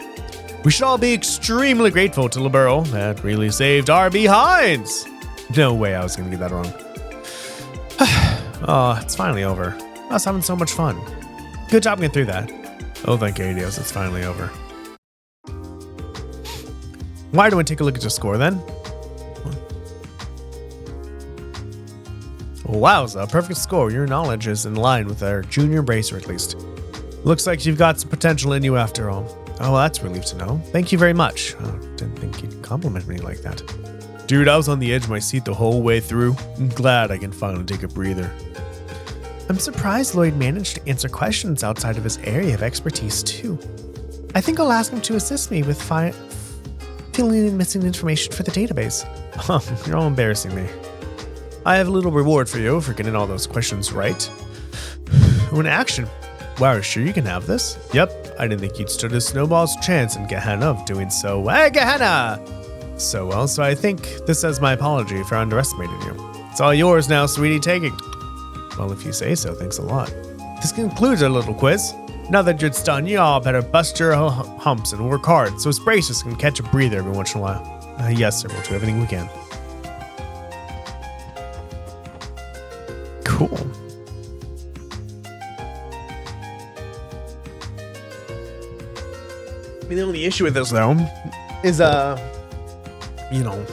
We should all be extremely grateful to Liberal. That really saved our behinds. No way I was going to get that wrong. Oh, it's finally over. I was having so much fun. Good job getting through that. Oh, thank Adios, it's finally over. Why don't we take a look at your score then? Wowza, perfect score. Your knowledge is in line with our junior bracer at least. Looks like you've got some potential in you after all. Oh, well, that's a relief to know. Thank you very much. Oh, didn't think you'd compliment me like that. Dude, I was on the edge of my seat the whole way through. I'm glad I can finally take a breather. I'm surprised Lloyd managed to answer questions outside of his area of expertise too. I think I'll ask him to assist me with filling in missing information for the database. Oh, you're all embarrassing me. I have a little reward for you for getting all those questions right. In action. Wow, sure you can have this? Yep, I didn't think you'd stood a snowball's chance in Gehenna of doing so. Hey, Gehenna! So well, so I think this is my apology for underestimating you. It's all yours now, sweetie, take it. Well, if you say so, thanks a lot. This concludes our little quiz. Now that it's done, you all better bust your humps and work hard so Braces can catch a breather every once in a while. Yes, sir, we'll do everything we can. Cool. I mean, the only issue with this, though, is, you know,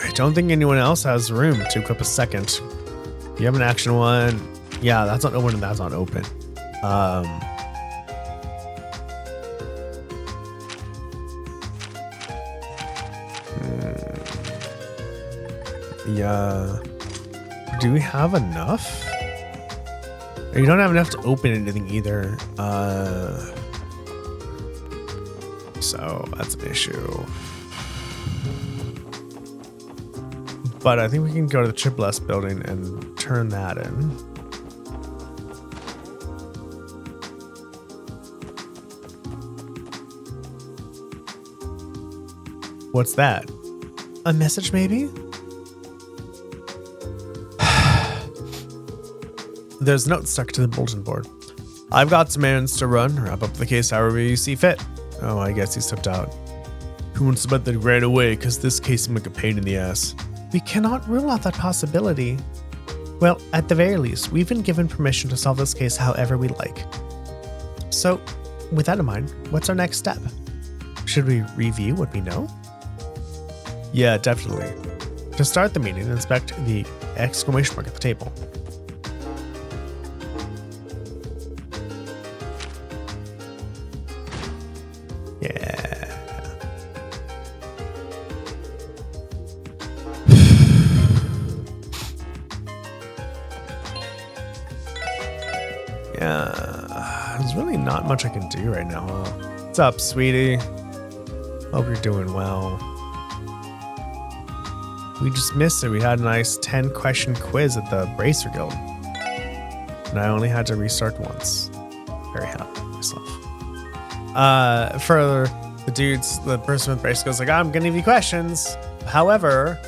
I don't think anyone else has room to equip a second. You have an action one. Yeah, that's not open and that's not open. Yeah. Do we have enough? You don't have enough to open anything either. So that's an issue. But I think we can go to the Triple S building and turn that in. What's that? A message, maybe? There's a note stuck to the bulletin board. I've got some errands to run. Wrap up the case however you see fit. Oh, I guess he stepped out. Who wants to bet that he ran away? Because this case seemed like a pain in the ass. We cannot rule out that possibility. Well, at the very least, we've been given permission to solve this case however we like. So, with that in mind, what's our next step? Should we review what we know? Yeah, definitely. To start the meeting, inspect the exclamation mark at the table. There's really not much I can do right now, huh? What's up, sweetie? Hope you're doing well. We just missed it. We had a nice 10-question quiz at the Bracer Guild. And I only had to restart once. Very happy with myself. For the dudes, the person with Bracer Guild's like, I'm gonna give you questions. However,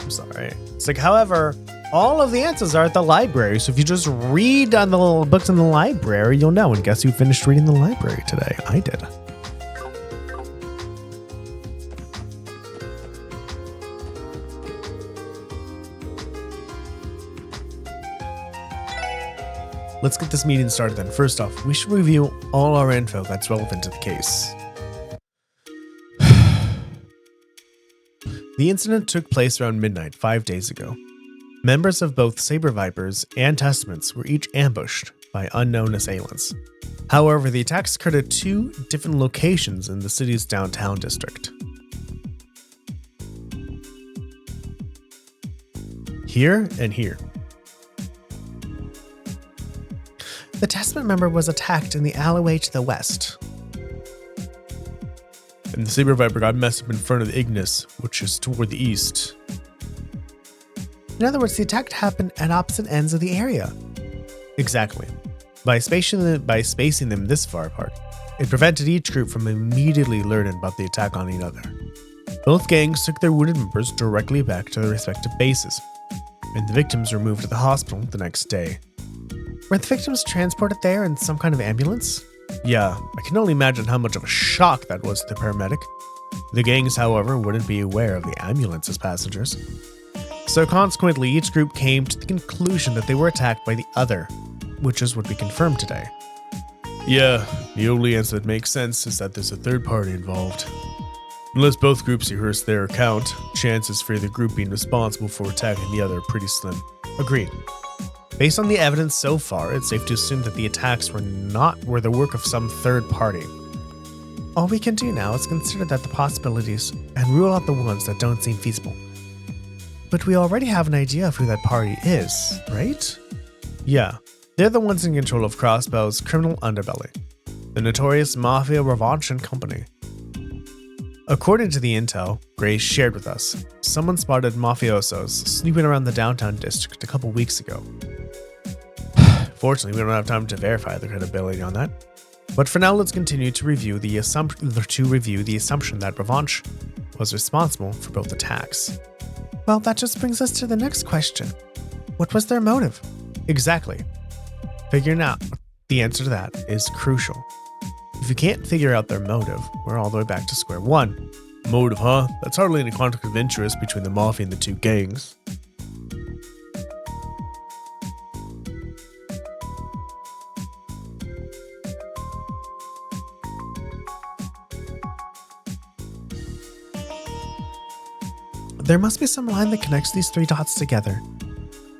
I'm sorry. It's like, however, all of the answers are at the library, so if you just read on the little books in the library, you'll know. And guess who finished reading the library today? I did. Let's get this meeting started then. First off, we should review all our info that's relevant to the case. The incident took place around midnight 5 days ago. Members of both Saber Vipers and Testaments were each ambushed by unknown assailants. However, the attacks occurred at two different locations in the city's downtown district. Here and here. The Testament member was attacked in the alleyway to the west. And the Saber Viper got messed up in front of Ignis, which is toward the east. In other words, the attack happened at opposite ends of the area. Exactly. By spacing them this far apart, it prevented each group from immediately learning about the attack on each other. Both gangs took their wounded members directly back to their respective bases, and the victims were moved to the hospital the next day. Were the victims transported there in some kind of ambulance? Yeah, I can only imagine how much of a shock that was to the paramedic. The gangs, however, wouldn't be aware of the ambulance's passengers. So consequently, each group came to the conclusion that they were attacked by the other, which is what we confirmed today. Yeah, the only answer that makes sense is that there's a third party involved. Unless both groups rehearse their account, chances for the group being responsible for attacking the other are pretty slim. Agreed. Based on the evidence so far, it's safe to assume that the attacks were the work of some third party. All we can do now is consider that the possibilities and rule out the ones that don't seem feasible. But we already have an idea of who that party is, right? Yeah, they're the ones in control of Crossbow's criminal underbelly, the notorious Mafia Revanche and Company. According to the intel Grace shared with us, someone spotted mafiosos snooping around the downtown district a couple weeks ago. Fortunately, we don't have time to verify the credibility on that. But for now, let's continue to review the assumption that Revanche was responsible for both attacks. Well, that just brings us to the next question. What was their motive? Exactly. Figuring out the answer to that is crucial. If you can't figure out their motive, we're all the way back to square one. Motive, huh? That's hardly any conflict of interest between the Mafia and the two gangs. There must be some line that connects these three dots together.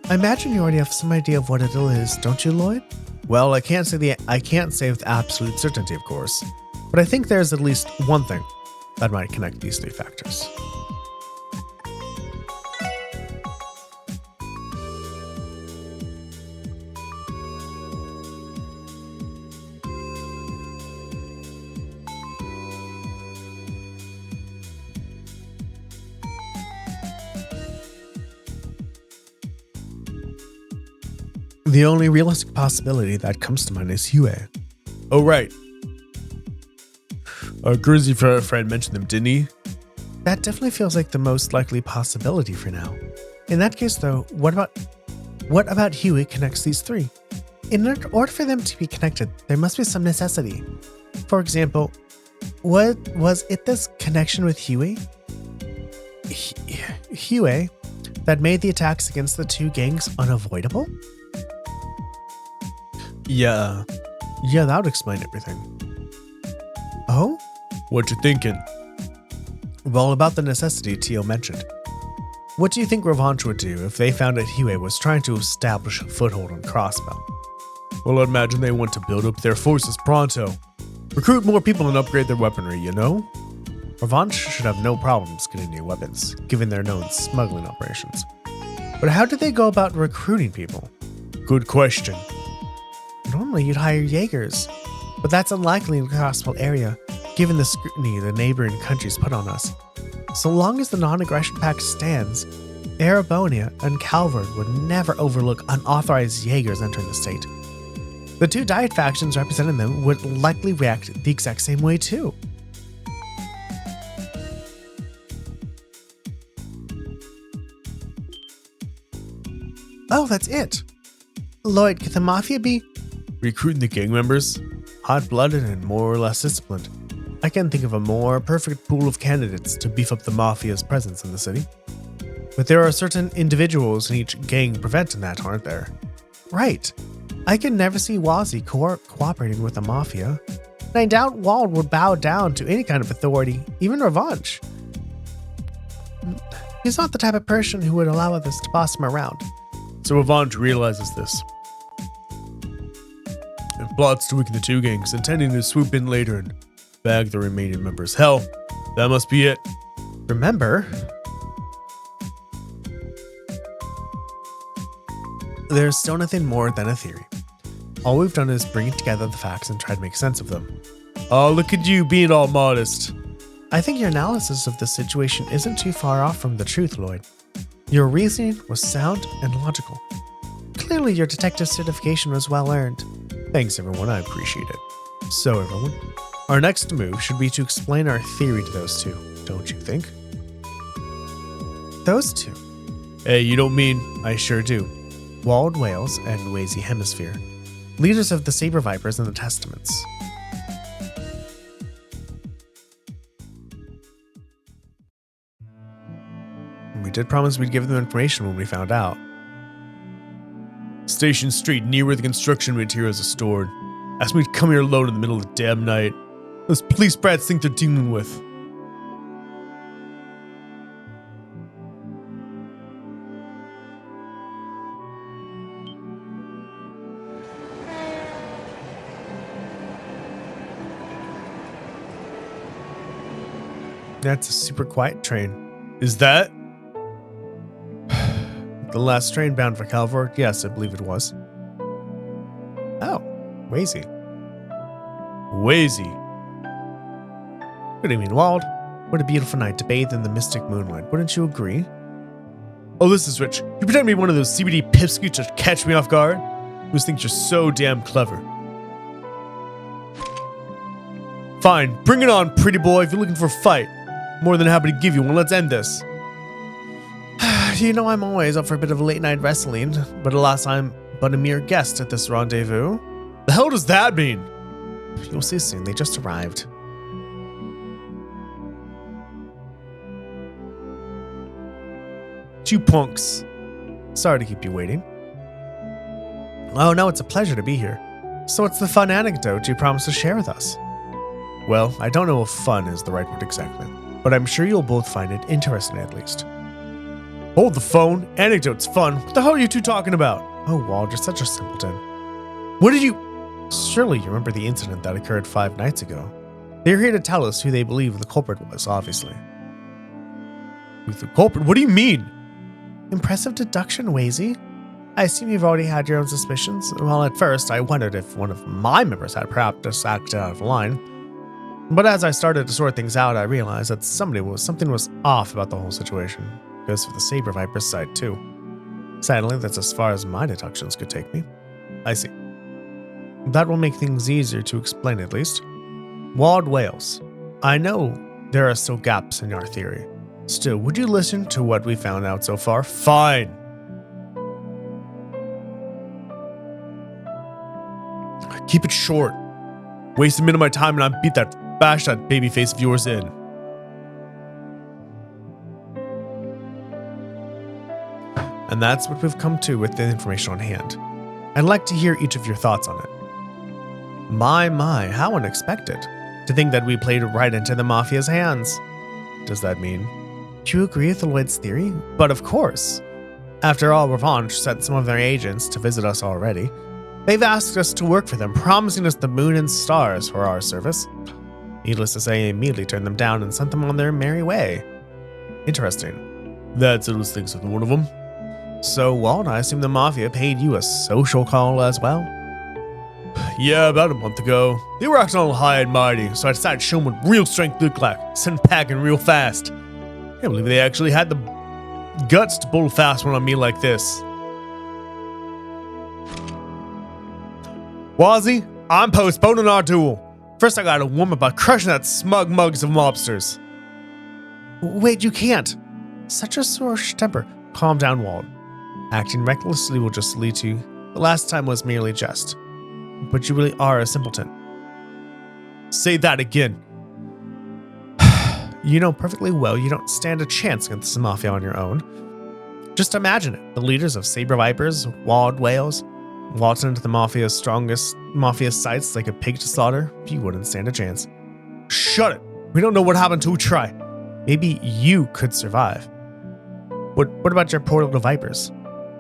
I imagine you already have some idea of what it is, don't you, Lloyd? Well, I can't say with absolute certainty, of course, but I think there's at least one thing that might connect these three factors. The only realistic possibility that comes to mind is Huey. Oh, right. Our Grizzly friend mentioned them, didn't he? That definitely feels like the most likely possibility for now. In that case, though, what about Huey connects these three? In order for them to be connected, there must be some necessity. For example, was it this connection with Huey? Huey that made the attacks against the two gangs unavoidable? Yeah, that would explain everything. Oh? What you thinking? Well, about the necessity Teal mentioned. What do you think Revanche would do if they found that Huey was trying to establish a foothold on Crossbow? Well, I'd imagine they want to build up their forces pronto. Recruit more people and upgrade their weaponry, you know? Revanche should have no problems getting new weapons, given their known smuggling operations. But how do they go about recruiting people? Good question. Normally you'd hire Jaegers, but that's unlikely in the Crossbow area, given the scrutiny the neighboring countries put on us. So long as the non-aggression pact stands, Erebonia and Calvard would never overlook unauthorized Jaegers entering the state. The two Diet factions representing them would likely react the exact same way too. Oh, that's it. Lloyd, could the Mafia be recruiting the gang members? Hot-blooded and more or less disciplined. I can't think of a more perfect pool of candidates to beef up the Mafia's presence in the city. But there are certain individuals in each gang preventing that, aren't there? Right. I can never see Wazzy cooperating with the Mafia. And I doubt Wald would bow down to any kind of authority, even Revanche. He's not the type of person who would allow others to boss him around. So Revanche realizes this. And plots to weaken the two gangs, intending to swoop in later and bag the remaining members. Hell, that must be it. Remember? there's still nothing more than a theory. All we've done is bring together the facts and try to make sense of them. Oh, look at you being all modest. I think your analysis of the situation isn't too far off from the truth, Lloyd. Your reasoning was sound and logical. Clearly, your detective certification was well earned. Thanks, everyone. I appreciate it. So, everyone, our next move should be to explain our theory to those two, don't you think? Those two? Hey, you don't mean... I sure do. Walled Whales and Wazy Hemisphere, leaders of the Saber Vipers and the Testaments. We did promise we'd give them information when we found out. Station Street, near where the construction materials are stored. Asked me to come here alone in the middle of the damn night. Those police brats think they're dealing with. That's a super quiet train. Is that? The last train bound for Calvert? Yes, I believe it was. Oh, Wazy. Wazy. Good evening, Wald. What a beautiful night to bathe in the mystic moonlight. Wouldn't you agree? Oh, this is rich. You pretend to be one of those CBD pipsqueaks to catch me off guard? You think you're so damn clever. Fine, bring it on, pretty boy. If you're looking for a fight, more than happy to give you one. Let's end this. You know I'm always up for a bit of late-night wrestling, but alas, I'm but a mere guest at this rendezvous. The hell does that mean? You'll see soon. They just arrived. You punks. Sorry to keep you waiting. Oh no, it's a pleasure to be here. So what's the fun anecdote you promised to share with us? Well, I don't know if fun is the right word exactly, but I'm sure you'll both find it interesting at least. Hold the phone. Anecdote's fun. What the hell are you two talking about? Oh, Wald, you're such a simpleton. What did you... Surely you remember the incident that occurred 5 nights ago. They're here to tell us who they believe the culprit was, obviously. Who's the culprit? What do you mean? Impressive deduction, Wazy. I assume you've already had your own suspicions. Well, at first, I wondered if one of my members had perhaps acted out of line. But as I started to sort things out, I realized that something was off about the whole situation. Goes for the Saber Viper's side, too. Sadly, that's as far as my deductions could take me. I see. That will make things easier to explain, at least. Walled Whales. I know there are still gaps in our theory. Still, would you listen to what we found out so far? Fine. Keep it short. Waste a minute of my time and I bash that baby face of yours in. And that's what we've come to with the information on hand. I'd like to hear each of your thoughts on it. My, how unexpected. To think that we played right into the Mafia's hands. Does that mean? Do you agree with Lloyd's theory? But of course. After all, Revanche sent some of their agents to visit us already. They've asked us to work for them, promising us the moon and stars for our service. Needless to say, I immediately turned them down and sent them on their merry way. Interesting. That settles things with one of them. So, Walt, I assume the Mafia paid you a social call as well? Yeah, about a month ago. They were acting all high and mighty, so I decided to show them what real strength looked like. Send them packing real fast. I can't believe they actually had the guts to pull a fast one on me like this. Wazzy, I'm postponing our duel. First I gotta warm up by crushing that smug mugs of mobsters. Wait, you can't. Such a sore temper. Calm down, Walt. Acting recklessly will just lead to... The last time was merely jest. But you really are a simpleton. Say that again. You know perfectly well you don't stand a chance against the Mafia on your own. Just imagine it. The leaders of Saber Vipers, Walled Whales, waltzing into the Mafia's sights like a pig to slaughter. You wouldn't stand a chance. Shut it. We don't know what happened till we try. Maybe you could survive. What about your poor little vipers?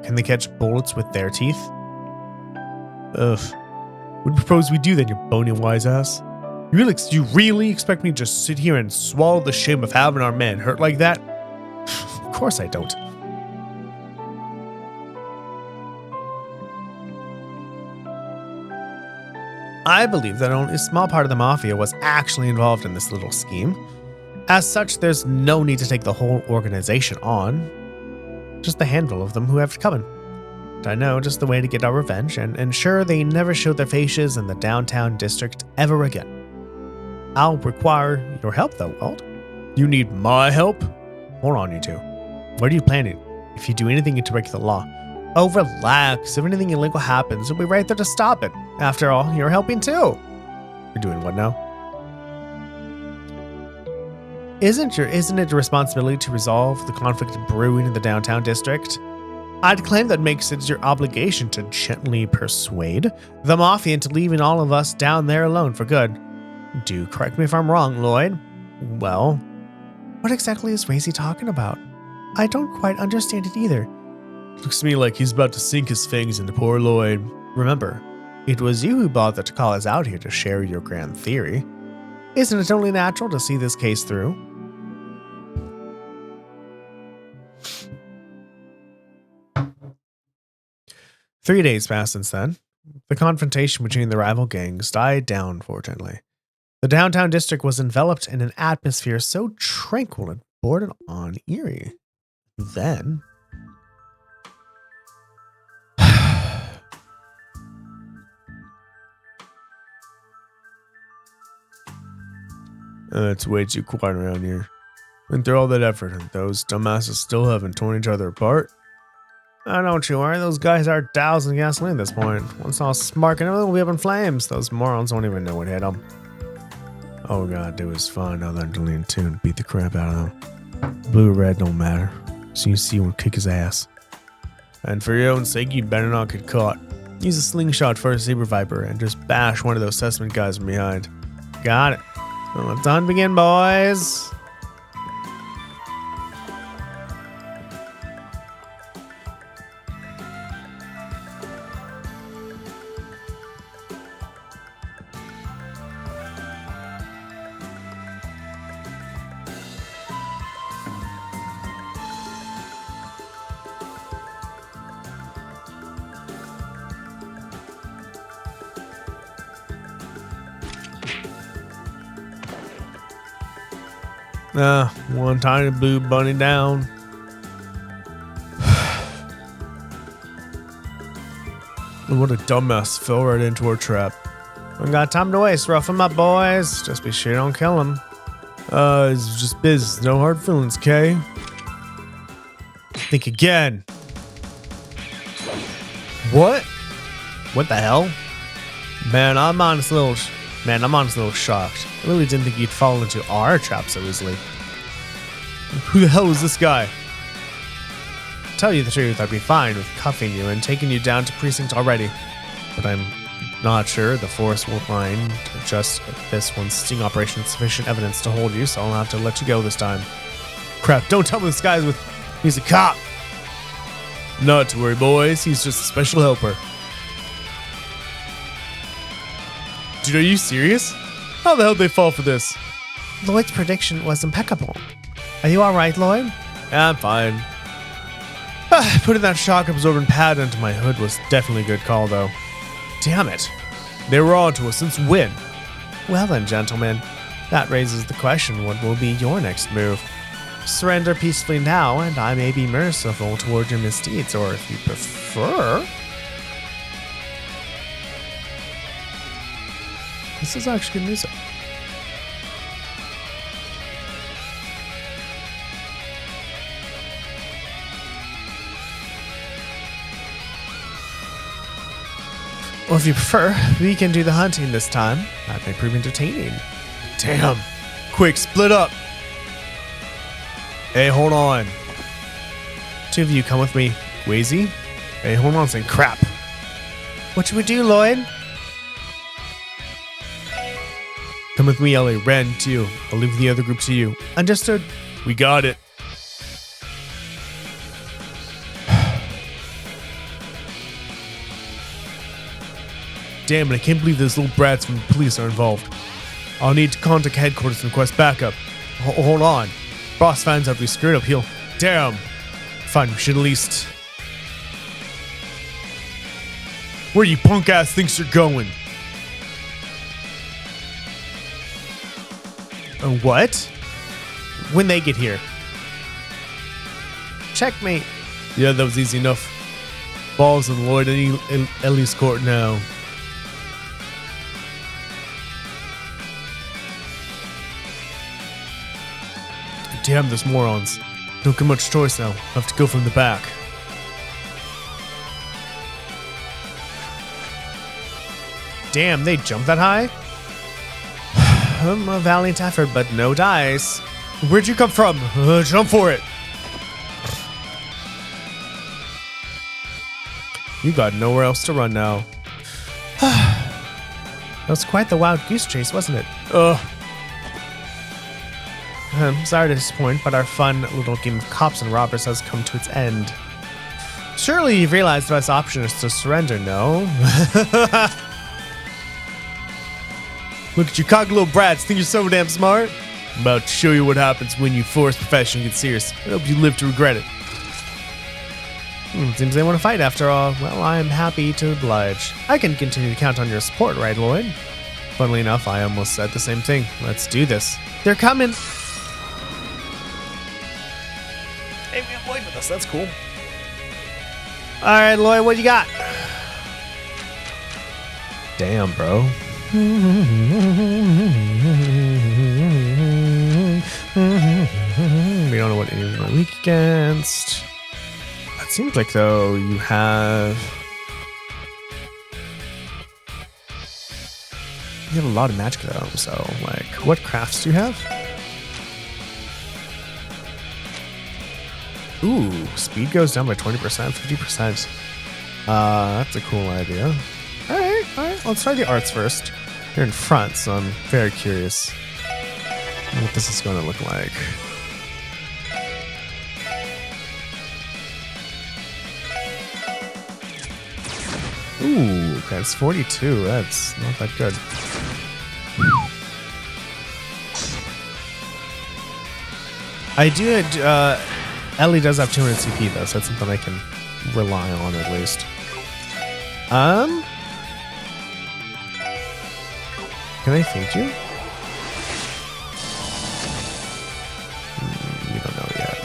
Can they catch bullets with their teeth? Ugh. What do you propose we do then, you bony wise ass? You really expect me to just sit here and swallow the shame of having our men hurt like that? Of course I don't. I believe that only a small part of the mafia was actually involved in this little scheme. As such, there's no need to take the whole organization on. Just the handful of them who have it coming. And I know just the way to get our revenge and ensure they never show their faces in the downtown district ever again. I'll require your help though, Walt. You need my help? Hold on, you two. What are you planning? If you do anything to break the law, oh, relax. If anything illegal happens, we'll be right there to stop it. After all, you're helping too. You're doing what now? Isn't it your responsibility to resolve the conflict brewing in the downtown district? I'd claim that makes it your obligation to gently persuade the mafia into leaving all of us down there alone for good. Do correct me if I'm wrong, Lloyd. Well, what exactly is Racy talking about? I don't quite understand it either. Looks to me like he's about to sink his fangs into poor Lloyd. Remember, it was you who bothered to call us out here to share your grand theory. Isn't it only natural to see this case through? Three days passed since then. The confrontation between the rival gangs died down, fortunately. The downtown district was enveloped in an atmosphere so tranquil it bordered on eerie. Then... It's way too quiet around here. Went through all that effort and those dumbasses still haven't torn each other apart. Don't you worry, those guys are dousing gasoline at this point. Once all sparking, everything will be up in flames. Those morons won't even know what hit them. All we gotta do is find another Andalusian tune and beat the crap out of them. Blue or red don't matter. So you see one kick his ass. And for your own sake, you better not get caught. Use a slingshot for a Saber Viper and just bash one of those Testament guys from behind. Got it. Well, let's on begin, boys. One tiny blue bunny down. What a dumbass, fell right into our trap. We got time to waste, rough him up, boys. Just be sure you don't kill him. It's just business, no hard feelings, okay? Think again. What? What the hell? Man, I'm honestly a little shocked. I really didn't think you'd fall into our trap so easily. Who the hell is this guy? To tell you the truth, I'd be fine with cuffing you and taking you down to precinct already. But I'm not sure the force will find just this one sting operation sufficient evidence to hold you, so I'll have to let you go this time. Crap, don't tell me this guy's he's a cop. Not to worry, boys. He's just a special helper. Dude, are you serious? How the hell did they fall for this? Lloyd's prediction was impeccable. Are you alright, Lloyd? Yeah, I'm fine. Putting that shock-absorbing pad into my hood was definitely a good call, though. Damn it. They were on to us since when? Well then, gentlemen, that raises the question, what will be your next move? Surrender peacefully now, and I may be merciful toward your misdeeds, or if you prefer... This is actually good music. Or if you prefer, we can do the hunting this time. That may prove entertaining. Damn. Quick, split up. Hey, hold on. Two of you come with me. Wheezy? Hey, hold on, saying crap. What should we do, Lloyd? Come with me, Ellie. Ren, too. I'll leave the other group to you. Understood. We got it. Damn it, I can't believe those little brats from the police are involved. I'll need to contact headquarters and request backup. Hold on. Boss finds out we screwed up, he'll... Damn. Fine, we should at least... Where you punk ass thinks you're going? What? When they get here. Checkmate. Yeah, that was easy enough. Balls in Lloyd and Ellie's court now. Damn, those morons. Don't get much choice now. I have to go from the back. Damn, they jumped that high? A valiant effort, but no dice. Where'd you come from? Jump for it. You got nowhere else to run now. That was quite the wild goose chase, wasn't it? I'm sorry to disappoint, but our fun little game of cops and robbers has come to its end. Surely you've realized the best option is to surrender, no? Look at you cocky little brats, think you're so damn smart? I'm about to show you what happens when you force profession and get serious. I hope you live to regret it. Seems they want to fight after all. Well, I am happy to oblige. I can continue to count on your support, right, Lloyd? Funnily enough, I almost said the same thing. Let's do this. They're coming! Hey, we have Lloyd with us. That's cool. Alright, Lloyd, what you got? Damn, bro. We don't know what any of them are weak against. It seems like, though, you have a lot of magic, though. So, like, what crafts do you have? Ooh, speed goes down by 20%, 50%. That's a cool idea. All right. Let's try the arts first. You're in front, so I'm very curious what this is going to look like. Ooh, okay, it's 42. That's not that good. I do. Ellie does have 200 CP though, so that's something I can rely on at least. Can I feed you? You don't know yet.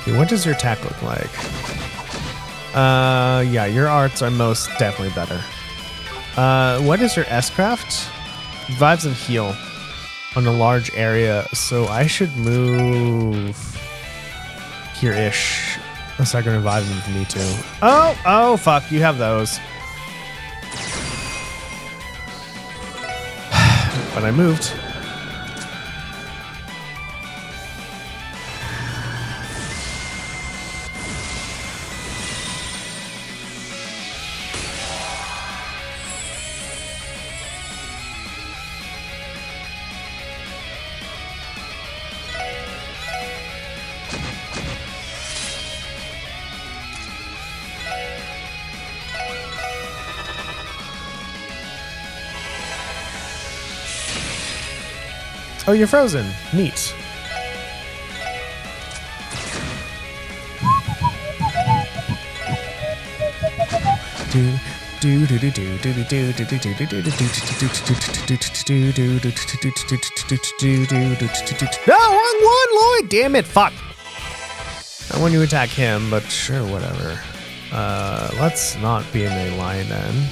Okay, what does your attack look like? Yeah, your arts are most definitely better. What is your S-craft? Revives and heal on a large area, so I should move here-ish. So I can revive them if I need to. Oh, fuck, you have those. But I moved. Oh, you're frozen. Neat. No, wrong one, Lloyd. Damn it, fuck. I want you to attack him, but sure, whatever. Let's not be in a line then.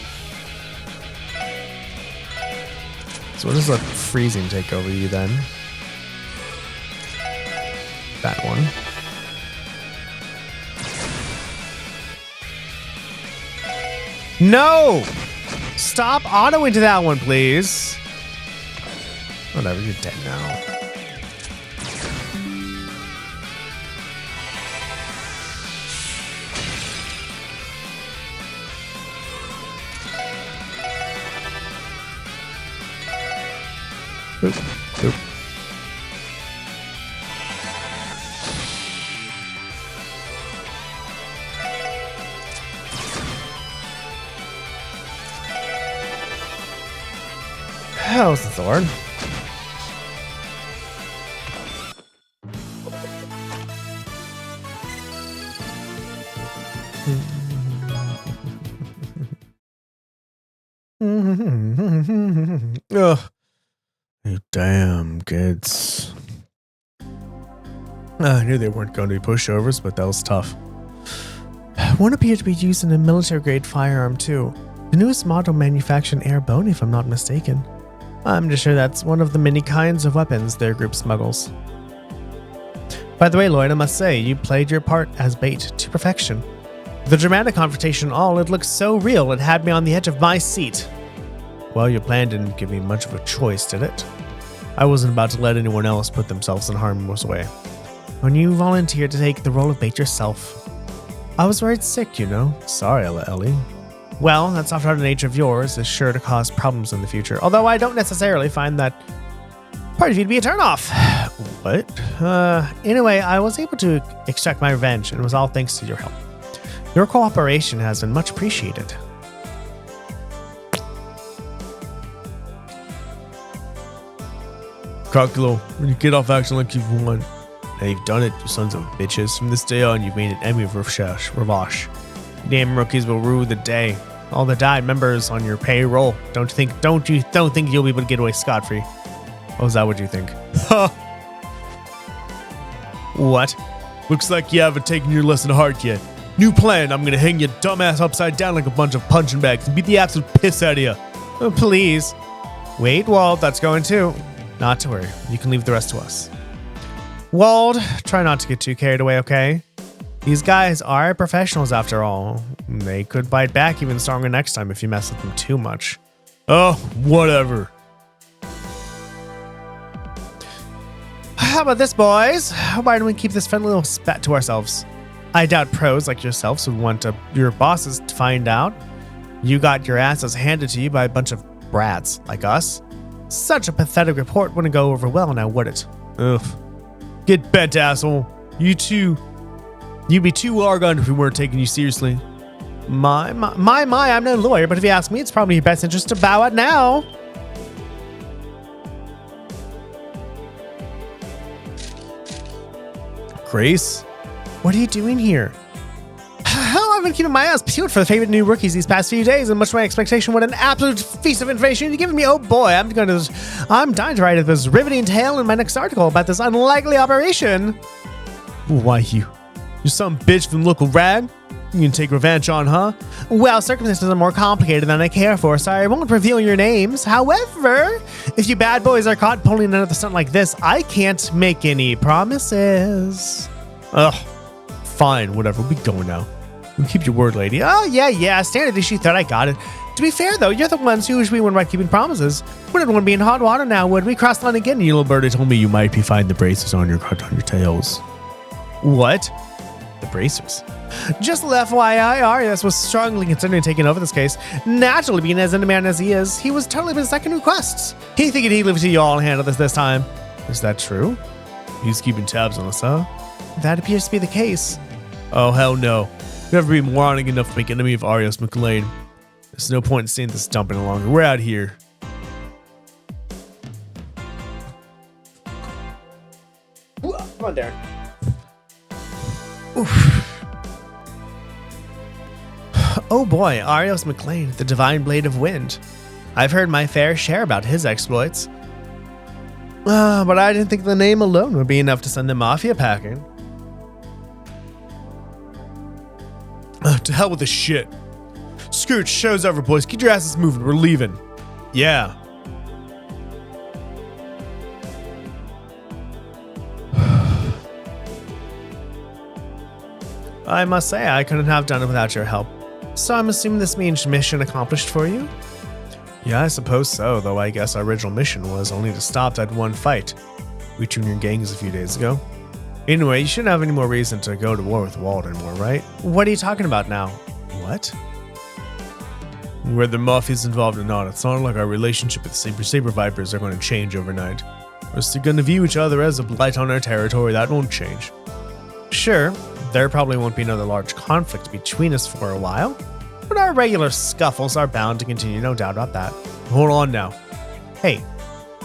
So what does the freezing take over you then? That one. No! Stop autoing to that one, please. Whatever, you're dead now. Oop, oop. How's the thorn? Ugh. You damn kids. I knew they weren't going to be pushovers, but that was tough. One appeared to be using a military-grade firearm, too. The newest model manufactured airborne, if I'm not mistaken. I'm just sure that's one of the many kinds of weapons their group smuggles. By the way, Lloyd, I must say, you played your part as bait to perfection. The dramatic confrontation and all, it looked so real, it had me on the edge of my seat. Well, your plan didn't give me much of a choice, did it? I wasn't about to let anyone else put themselves in harm's way. When you volunteered to take the role of bait yourself, I was worried sick, you know. Sorry, Ellie. Well, that soft-hearted nature of yours is sure to cause problems in the future, although I don't necessarily find that part of you to be a turnoff. What? Anyway, I was able to extract my revenge, and it was all thanks to your help. Your cooperation has been much appreciated. Crocodile, when you get off acting like you've won. Now you've done it, you sons of bitches. From this day on, you've made an enemy of Ravash. Damn rookies will rue the day. All the died members on your payroll. Don't think you'll be able to get away scot-free. Oh, is that what you think? Ha! What? Looks like you haven't taken your lesson to heart yet. New plan, I'm gonna hang your dumbass upside down like a bunch of punching bags and beat the absolute piss out of you. Oh, please. Wait, Walt, that's going too. Not to worry, you can leave the rest to us. Wald, try not to get too carried away, okay? These guys are professionals after all. They could bite back even stronger next time if you mess with them too much. Oh, whatever. How about this, boys? Why don't we keep this friendly little spat to ourselves? I doubt pros like yourselves would want your bosses to find out you got your asses handed to you by a bunch of brats like us. Such a pathetic report wouldn't go over well now, would it? Ugh. Get bent, asshole. You'd be too argon if we weren't taking you seriously. My, I'm no lawyer, but if you ask me, it's probably your best interest to bow out now. Grace? What are you doing here? Hell, I've been keeping my ass peeled for the favorite new rookies these past few days, and much to my expectation, what an absolute feast of information you've given me. Oh boy, I'm dying to write this riveting tale in my next article about this unlikely operation. Why, you're some bitch from the local rag? You can take revenge on, huh? Well, circumstances are more complicated than I care for, so I won't reveal your names. However, if you bad boys are caught pulling another stunt like this, I can't make any promises. Ugh. Fine, whatever. We'll be going now. You keep your word, lady. Oh, yeah. Standard issue thought I got it. To be fair, though, you're the ones who usually wouldn't like keeping promises. Wouldn't want to be in hot water now, would we? Cross the line again, you little birdie told me you might be finding the braces on your tails. What? The bracers? Just a little FYI, Arias was strongly considering taking over this case. Naturally, being as in a man as he is, he was totally his second request. He figured he'd leave it to you all and handle this time. Is that true? He's keeping tabs on us, huh? That appears to be the case. Oh, hell no. Never be moronic enough to make an enemy of Arias McLean. There's no point in staying this dump any longer. We're out here. Come on, Darren. Oof. Oh boy, Arios McLean, the divine blade of wind. I've heard my fair share about his exploits. But I didn't think the name alone would be enough to send the mafia packing. To hell with this shit. Scooch, show's over, boys. Get your asses moving. We're leaving. Yeah. I must say, I couldn't have done it without your help. So I'm assuming this means mission accomplished for you? Yeah, I suppose so, though I guess our original mission was only to stop that one fight between your gangs a few days ago. Anyway, you shouldn't have any more reason to go to war with Walt anymore, right? What are you talking about now? What? Whether Mafia's involved or not, it's not like our relationship with Saber Vipers are going to change overnight. We're still going to view each other as a blight on our territory. That won't change. Sure, there probably won't be another large conflict between us for a while, but our regular scuffles are bound to continue, no doubt about that. Hold on now. Hey,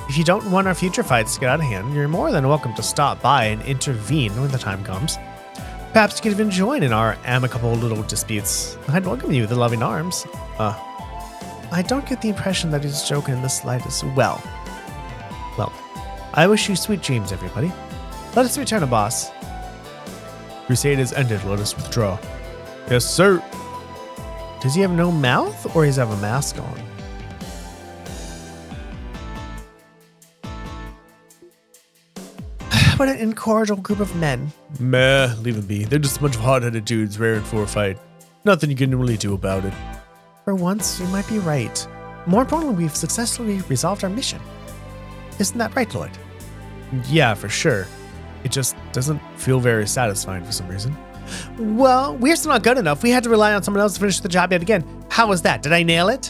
if you don't want our future fights to get out of hand, you're more than welcome to stop by and intervene when the time comes. Perhaps you could even join in our amicable little disputes. I'd welcome you with loving arms. I don't get the impression that he's joking in the slightest. Well, I wish you sweet dreams, everybody. Let us return, boss. Crusade is ended. Let us withdraw. Yes, sir. Does he have no mouth, or does he have a mask on? What an incorrigible group of men. Meh, leave them be. They're just a bunch of hot-headed dudes raring for a fight. Nothing you can really do about it. For once, you might be right. More importantly, we've successfully resolved our mission. Isn't that right, Lloyd? Yeah, for sure. It just doesn't feel very satisfying for some reason. Well, we're still not good enough. We had to rely on someone else to finish the job yet again. How was that? Did I nail it?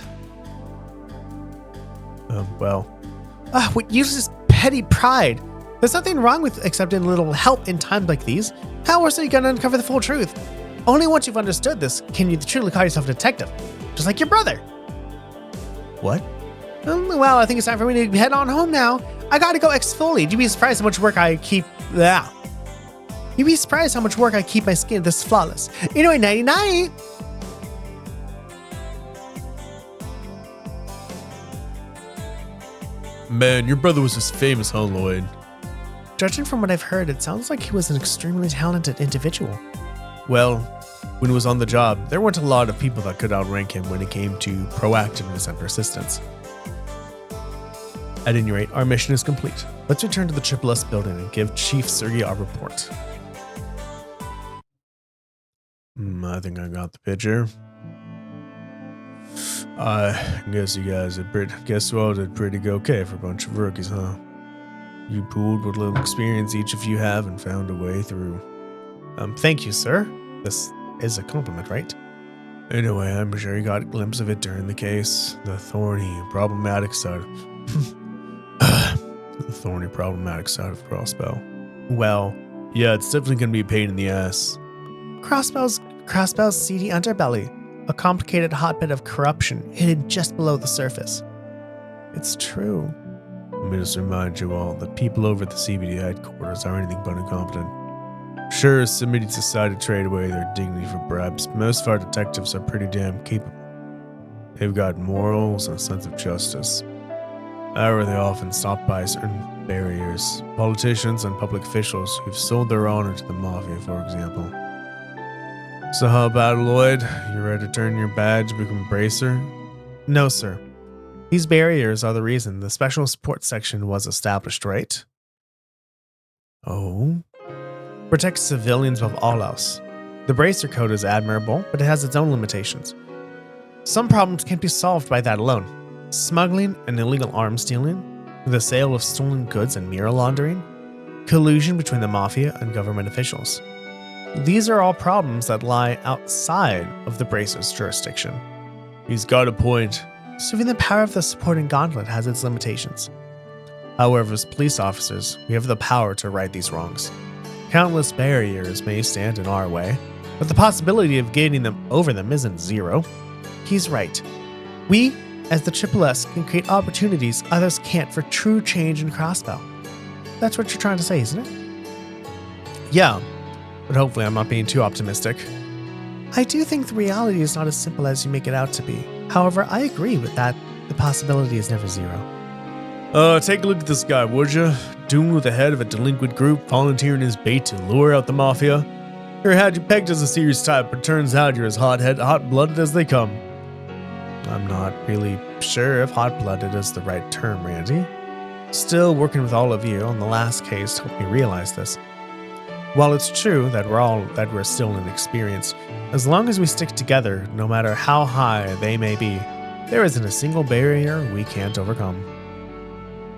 What useless petty pride? There's nothing wrong with accepting a little help in times like these. How else are you going to uncover the full truth? Only once you've understood this can you truly call yourself a detective. Just like your brother. What? Well, I think it's time for me to head on home now. I gotta go exfoliate. You'd be surprised how much work I keep. You'd be surprised how much work I keep my skin this flawless. Anyway, nighty night. Man, your brother was just famous, huh, Lloyd? Judging from what I've heard, it sounds like he was an extremely talented individual. Well, when he was on the job, there weren't a lot of people that could outrank him when it came to proactiveness and persistence. At any rate, our mission is complete. Let's return to the Triple S building and give Chief Sergey our report. I think I got the picture. I guess you guys did all did pretty okay for a bunch of rookies, huh? You pooled what little experience each of you have and found a way through. Thank you, sir. This is a compliment, right? Anyway, I'm sure you got a glimpse of it during the case. The thorny, problematic side of Crossbow. Well, yeah, it's definitely gonna be a pain in the ass. Crossbow's seedy underbelly, a complicated hotbed of corruption hidden just below the surface. It's true. Let me just remind you all that people over at the CBD headquarters are anything but incompetent. Sure, some idiots decide to trade away their dignity for bribes, but most of our detectives are pretty damn capable. They've got morals and a sense of justice. However, they often stop by certain barriers. Politicians and public officials who've sold their honor to the mafia, for example. So how about it, Lloyd? You ready to turn your badge and become a bracer? No, sir. These barriers are the reason the Special Support Section was established, right? Oh? Protect civilians above all else. The Bracer Code is admirable, but it has its own limitations. Some problems can't be solved by that alone. Smuggling and illegal arms dealing, the sale of stolen goods and mirror laundering, collusion between the mafia and government officials. These are all problems that lie outside of the Bracer's jurisdiction. He's got a point. So even the power of the supporting gauntlet has its limitations. However, as police officers, we have the power to right these wrongs. Countless barriers may stand in our way, but the possibility of gaining them over them isn't zero. He's right. We, as the Triple S, can create opportunities others can't for true change in Crossbow. That's what you're trying to say, isn't it? Yeah, but hopefully I'm not being too optimistic. I do think the reality is not as simple as you make it out to be. However, I agree with that. The possibility is never zero. Take a look at this guy, would you? Doomed with the head of a delinquent group, volunteering his bait to lure out the mafia. Or had you pegged as a serious type, but turns out you're as hot-blooded as they come. I'm not really sure if hot-blooded is the right term, Randy. Still, working with all of you on the last case helped me realize this. While it's true that we're still inexperienced, as long as we stick together, no matter how high they may be, there isn't a single barrier we can't overcome.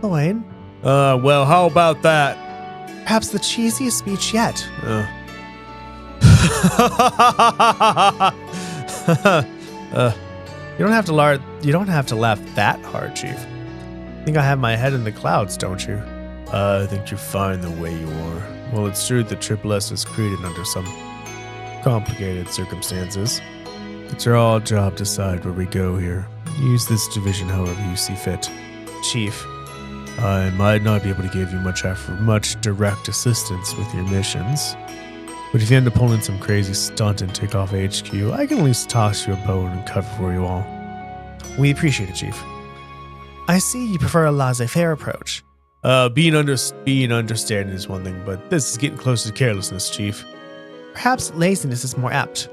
Lloyd? Well, how about that? Perhaps the cheesiest speech yet. You don't have to laugh that hard, Chief. I think I have my head in the clouds, don't you? I think you're fine the way you are. Well, it's true that Triple S was created under some complicated circumstances. It's our job to decide where we go here. Use this division however you see fit. Chief, I might not be able to give you much direct assistance with your missions, but if you end up pulling some crazy stunt and take off HQ, I can at least toss you a bone and cover for you all. We appreciate it, Chief. I see you prefer a laissez-faire approach. Being understanding is one thing, but this is getting close to carelessness, Chief. Perhaps laziness is more apt.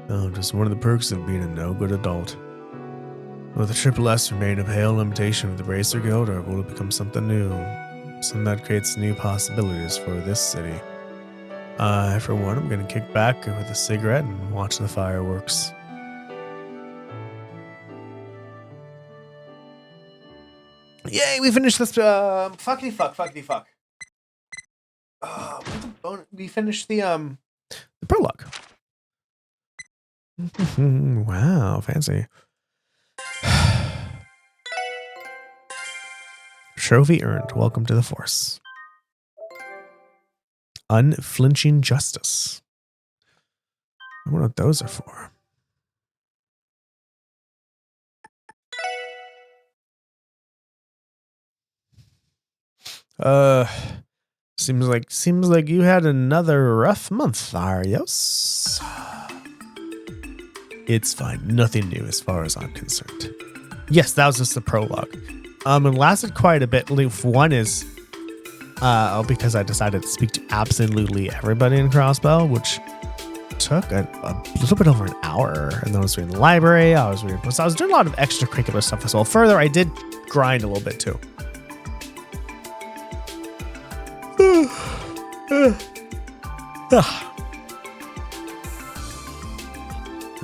Oh, just one of the perks of being a no-good adult. Will the Triple S remain a pale imitation of the Bracer Guild, or will it become something new? Something that creates new possibilities for this city. For one, I'm going to kick back with a cigarette and watch the fireworks. Yay, we finished this, fuckity fuck. We finished the prologue. Wow, fancy. Trophy earned. Welcome to the Force. Unflinching justice. I wonder what those are for. Seems like you had another rough month, Arios. It's fine. Nothing new as far as I'm concerned. Yes, that was just the prologue. It lasted quite a bit. One is because I decided to speak to absolutely everybody in Crossbell, which took a little bit over an hour. And then I was reading the library. I was doing a lot of extracurricular stuff as well. Further, I did grind a little bit too.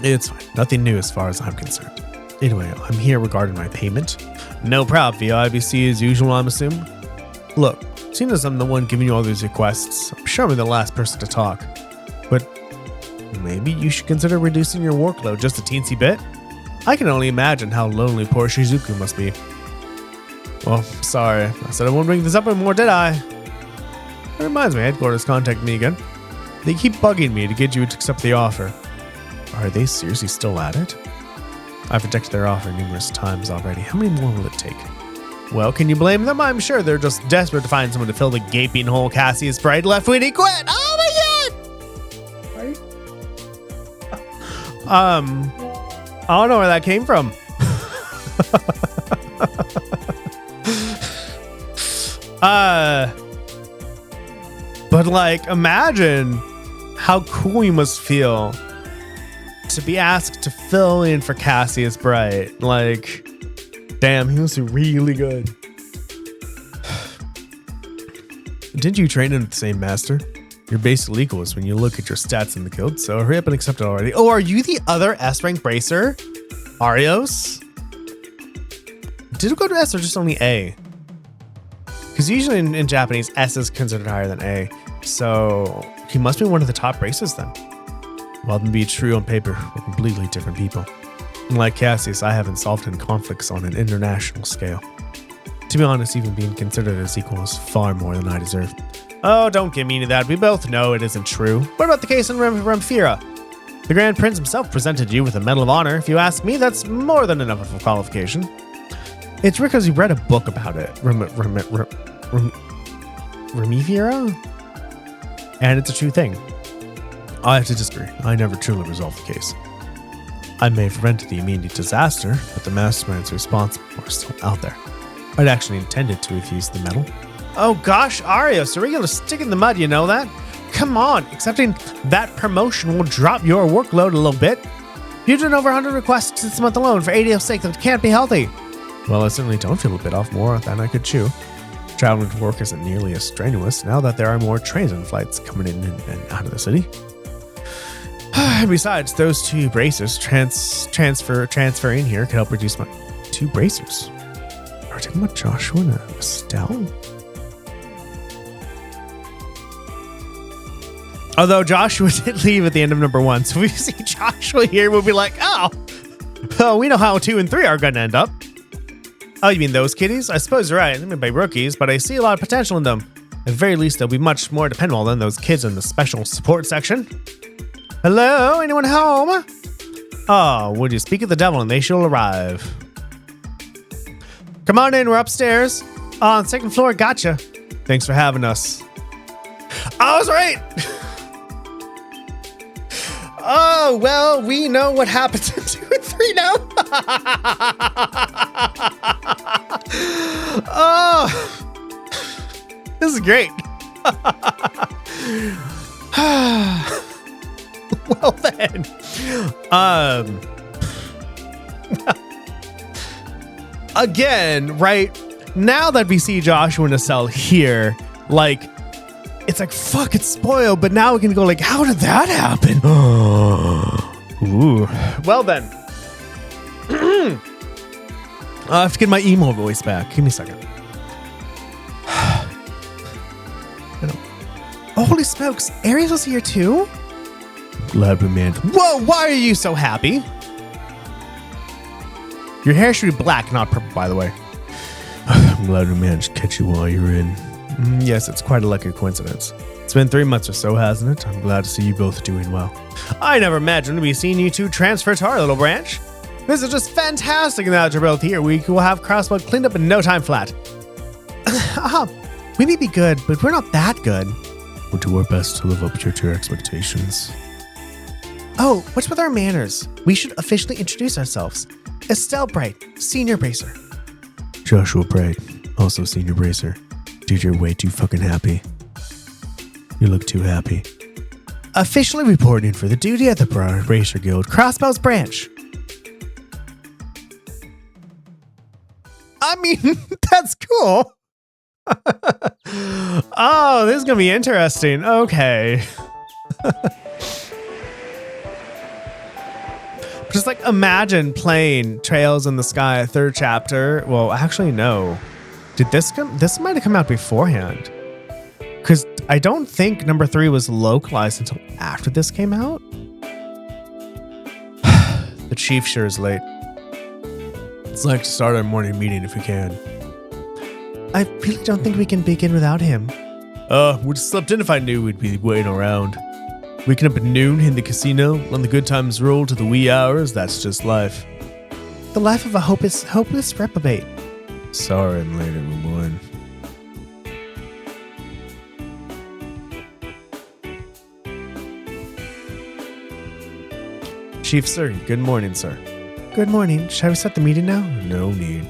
It's fine. Nothing new as far as I'm concerned. Anyway, I'm here regarding my payment. No problem. VIBC as usual, I'm assuming. Look, seeing as I'm the one giving you all these requests, I'm sure I'm the last person to talk. But maybe you should consider reducing your workload just a teensy bit. I can only imagine how lonely poor Shizuku must be. Well, sorry. I said I won't bring this up anymore, did I? That reminds me, headquarters contacted me again. They keep bugging me to get you to accept the offer. Are they seriously still at it? I've rejected their offer numerous times already. How many more will it take? Well, can you blame them? I'm sure they're just desperate to find someone to fill the gaping hole Cassius Bright left when he quit. Oh my god! I don't know where that came from. But like, imagine how cool you must feel to be asked to fill in for Cassius Bright. Like, damn, he must be really good. Didn't you train under the same master? You're basically equals when you look at your stats in the guild, so hurry up and accept it already. Oh, are you the other S-rank bracer? Arios? Did it go to S or just only A? Because usually in Japanese, S is considered higher than A. So he must be one of the top bracers then. While them be true on paper, we're completely different people. Like Cassius, I haven't solved any conflicts on an international scale. To be honest, even being considered as equal is far more than I deserve. Oh, don't get me to that. We both know it isn't true. What about the case in Ramphira? The Grand Prince himself presented you with a Medal of Honor. If you ask me, that's more than enough of a qualification. It's because you read a book about it. Ramphira? And it's a true thing. I have to disagree. I never truly resolved the case. I may have prevented the immediate disaster, but the masterminds responsible are still out there. I'd actually intended to refuse the medal. Oh gosh, Arios, are we going to stick in the mud, you know that? Come on, accepting that promotion will drop your workload a little bit. You've done over 100 requests this month alone for ADO's sake that can't be healthy. Well, I certainly don't feel a bit off more than I could chew. Traveling to work isn't nearly as strenuous now that there are more trains and flights coming in and out of the city. And besides, those two bracers transferring here could help reduce my two bracers. Are we talking about Joshua and Estelle? Although Joshua did leave at the end of number 1, so if we see Joshua here, we'll be like, oh, we know how 2 and 3 are going to end up. Oh, you mean those kitties? I suppose you're right. They may be rookies, but I see a lot of potential in them. At the very least, they'll be much more dependable than those kids in the special support section. Hello? Anyone home? Oh, would you speak of the devil and they shall arrive. Come on in, we're upstairs. On the 2nd floor, gotcha. Thanks for having us. I was right! Oh, well, we know what happens in 2 and 3 now. Oh. This is great. Well then, again, right now that we see Joshua in a cell here, like, it's like, fuck, it's spoiled, but now we can go like, how did that happen? Ooh. Well then, I have to get my emo voice back. Give me a second. Oh, holy smokes, Aries was here too? Glad we managed. Whoa, why are you so happy? Your hair should be black, not purple, by the way. I'm glad we managed to catch you while you're in. Yes, it's quite a lucky coincidence. It's been 3 months or so, hasn't it? I'm glad to see you both doing well. I never imagined we'd seen you two transfer to our little branch. This is just fantastic now that you're both here. We will have Crossbow cleaned up in no time flat. We may be good, but we're not that good. We'll do our best to live up to your expectations. Oh, what's with our manners? We should officially introduce ourselves. Estelle Bright, Senior Bracer. Joshua Bright, also Senior Bracer. Dude, you're way too fucking happy. You look too happy. Officially reporting for the duty at the Bracer Guild, Crossbow's branch. I mean, that's cool. Oh, this is going to be interesting. Okay. Just like imagine playing Trails in the Sky, 3rd chapter. Well, actually, no. Did this come? This might have come out beforehand. Because I don't think number 3 was localized until after this came out. The Cheif sure is late. It's like to start our morning meeting if we can. I really don't think we can begin without him. Would have slept in if I knew we'd be waiting around. Waking up at noon in the casino, letting the good times roll to the wee hours, that's just life. The life of a hopeless reprobate. Sorry I'm late, everyone. Cheif, sir. Good morning, sir. Good morning. Shall we start the meeting now? No need.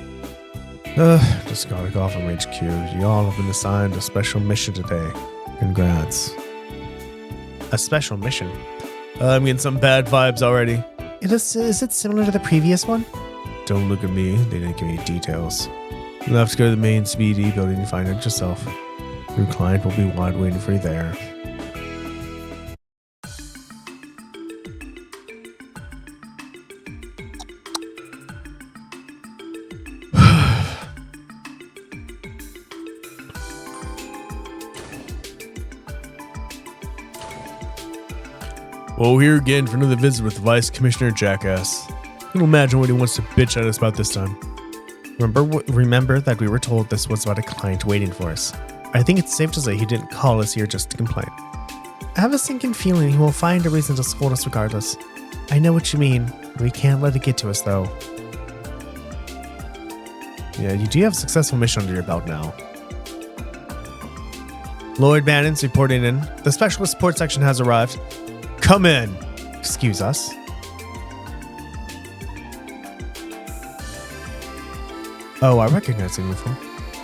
Just got a call from HQ. Y'all have been assigned a special mission today. Congrats. A special mission? I'm getting some bad vibes already. Is it similar to the previous one? Don't look at me. They didn't give me details. You'll have to go to the main SBD building and find out yourself. Your client will be wide waiting for you there. Well, here again for another visit with the Vice Commissioner Jackass. You can imagine what he wants to bitch at us about this time. Remember that we were told this was about a client waiting for us. I think it's safe to say he didn't call us here just to complain. I have a sinking feeling he will find a reason to scold us regardless. I know what you mean. We can't let it get to us, though. Yeah, you do have a successful mission under your belt now. Lloyd Bannon's reporting in. The specialist support section has arrived. Come in. Excuse us. Oh, I recognize the uniform.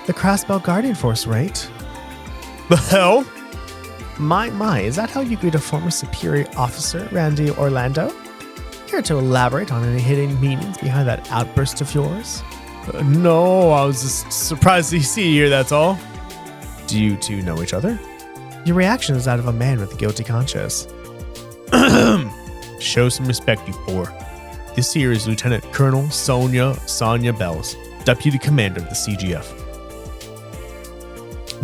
The Crossbow Guardian Force, right? The hell? My, is that how you greet a former superior officer, Randy Orlando? Care to elaborate on any hidden meanings behind that outburst of yours? No, I was just surprised to see you here, that's all. Do you two know each other? Your reaction is that of a man with a guilty conscience. Show some respect, you four. This here is Lieutenant Colonel Sonia Bells, Deputy Commander of the CGF.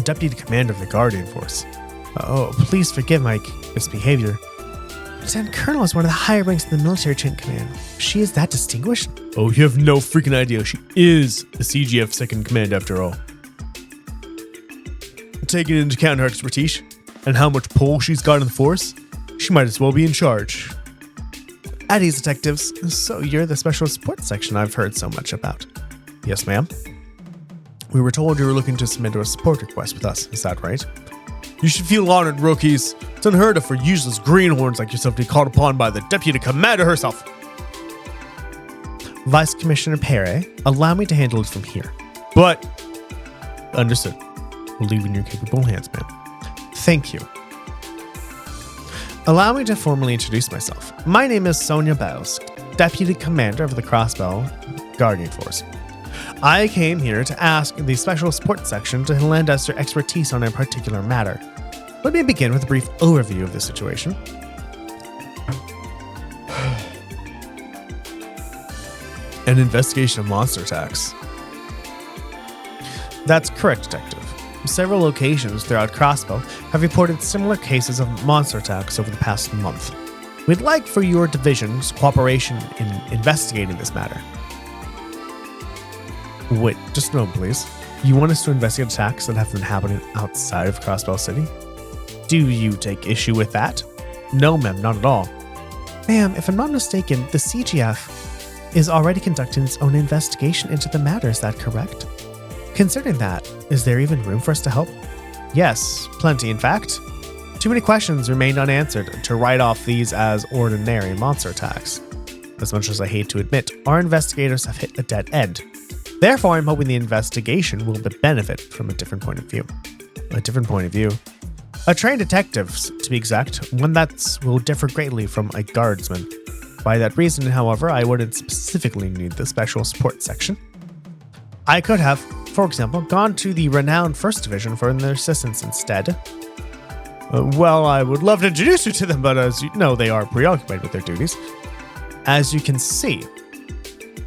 Deputy Commander of the Guardian Force. Oh, please forgive my misbehavior. Lieutenant Colonel is one of the higher ranks in the military chain command. She is that distinguished? Oh, you have no freaking idea. She is the CGF second command after all. Taking into account her expertise and how much pull she's got in the force, she might as well be in charge. At ease, detectives. So you're the special support section I've heard so much about. Yes, ma'am. We were told you were looking to submit a support request with us. Is that right? You should feel honored, rookies. It's unheard of for useless greenhorns like yourself to be called upon by the Deputy Commander herself. Vice Commissioner Perry, allow me to handle it from here. But, understood. We'll leave it in your capable hands, ma'am. Thank you. Allow me to formally introduce myself. My name is Sonia Bells, Deputy Commander of the Crossbow Guardian Force. I came here to ask the Special Support Section to lend us their expertise on a particular matter. Let me begin with a brief overview of the situation. An investigation of monster attacks. That's correct, Detective. Several locations throughout Crossbow have reported similar cases of monster attacks over the past month. We'd like for your division's cooperation in investigating this matter. Wait, just a moment, please. You want us to investigate attacks that have been happening outside of Crossbow City? Do you take issue with that? No, ma'am, not at all. Ma'am, if I'm not mistaken, the CGF is already conducting its own investigation into the matter, is that correct? Considering that, is there even room for us to help? Yes, plenty in fact. Too many questions remained unanswered to write off these as ordinary monster attacks. As much as I hate to admit, our investigators have hit a dead end. Therefore, I'm hoping the investigation will benefit from a different point of view. A different point of view? A trained detective, to be exact, one that will differ greatly from a guardsman. By that reason, however, I wouldn't specifically need the Special Support Section. I could have, for example, gone to the renowned 1st Division for their assistance instead. Well, I would love to introduce you to them, but as you know, they are preoccupied with their duties. As you can see,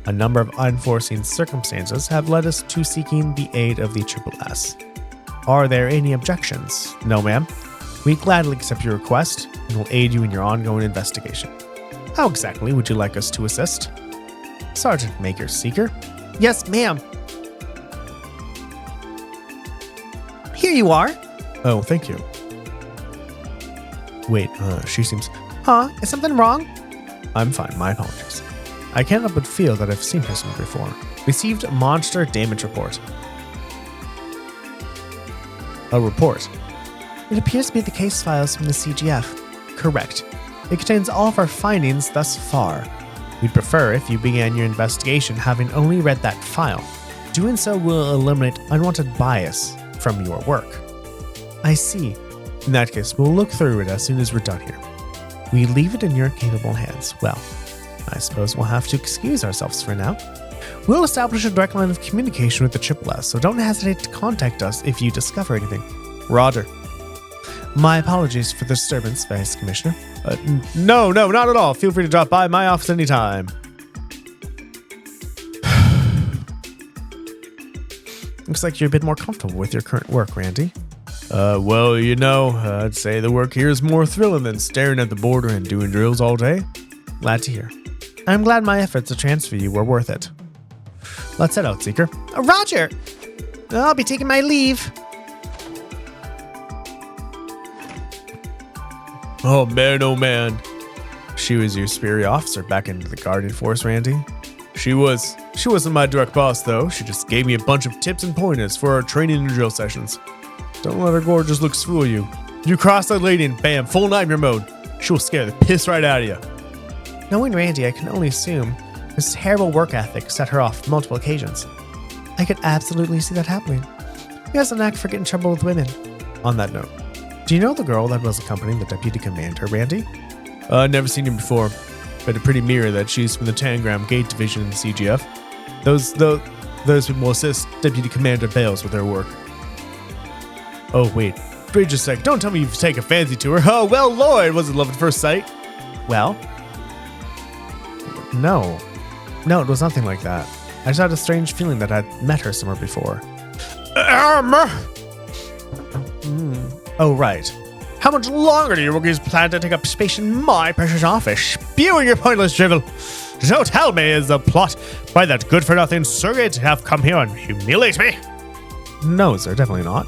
a number of unforeseen circumstances have led us to seeking the aid of the Triple S. Are there any objections? No, ma'am. We gladly accept your request and will aid you in your ongoing investigation. How exactly would you like us to assist? Sergeant Maker Seeker? Yes, ma'am. Here you are. Oh, thank you. Wait, she seems... Huh? Is something wrong? I'm fine, my apologies. I can't help but feel that I've seen her somewhere before. Received monster damage report. A report. It appears to be the case files from the CGF. Correct. It contains all of our findings thus far. We'd prefer if you began your investigation having only read that file. Doing so will eliminate unwanted bias from your work. I see. In that case, we'll look through it as soon as we're done here. We leave it in your capable hands. Well, I suppose we'll have to excuse ourselves for now. We'll establish a direct line of communication with the Triple S, so don't hesitate to contact us if you discover anything. Roger. My apologies for the disturbance, Vice Commissioner. No, not at all. Feel free to drop by my office anytime. Looks like you're a bit more comfortable with your current work, Randy. Well, you know, I'd say the work here is more thrilling than staring at the border and doing drills all day. Glad to hear. I'm glad my efforts to transfer you were worth it. Let's head out, Seeker. Roger! I'll be taking my leave. Oh man. She was your superior officer back into the Guardian Force, Randy? She wasn't my direct boss, though. She just gave me a bunch of tips and pointers for our training and drill sessions. Don't let her gorgeous looks fool you. You cross that lady and bam, full nightmare mode. She'll scare the piss right out of you. Knowing Randy, I can only assume his terrible work ethic set her off multiple occasions. I could absolutely see that happening. He has a knack for getting in trouble with women. On that note, do you know the girl that was accompanying the Deputy Commander, Randy? Never seen her before. But it pretty mirror that she's from the Tangram Gate Division in the CGF. Those people assist Deputy Commander Bales with their work. Oh, wait. Wait just a sec. Don't tell me you've taken a fancy to her. Oh, well, Lord, was it love at first sight? Well? No, it was nothing like that. I just had a strange feeling that I'd met her somewhere before. Oh, right. How much longer do you rookies plan to take up space in my precious office, spewing your pointless drivel? Don't tell me it's a plot by that good-for-nothing surrogate to have come here and humiliate me. No, sir, definitely not.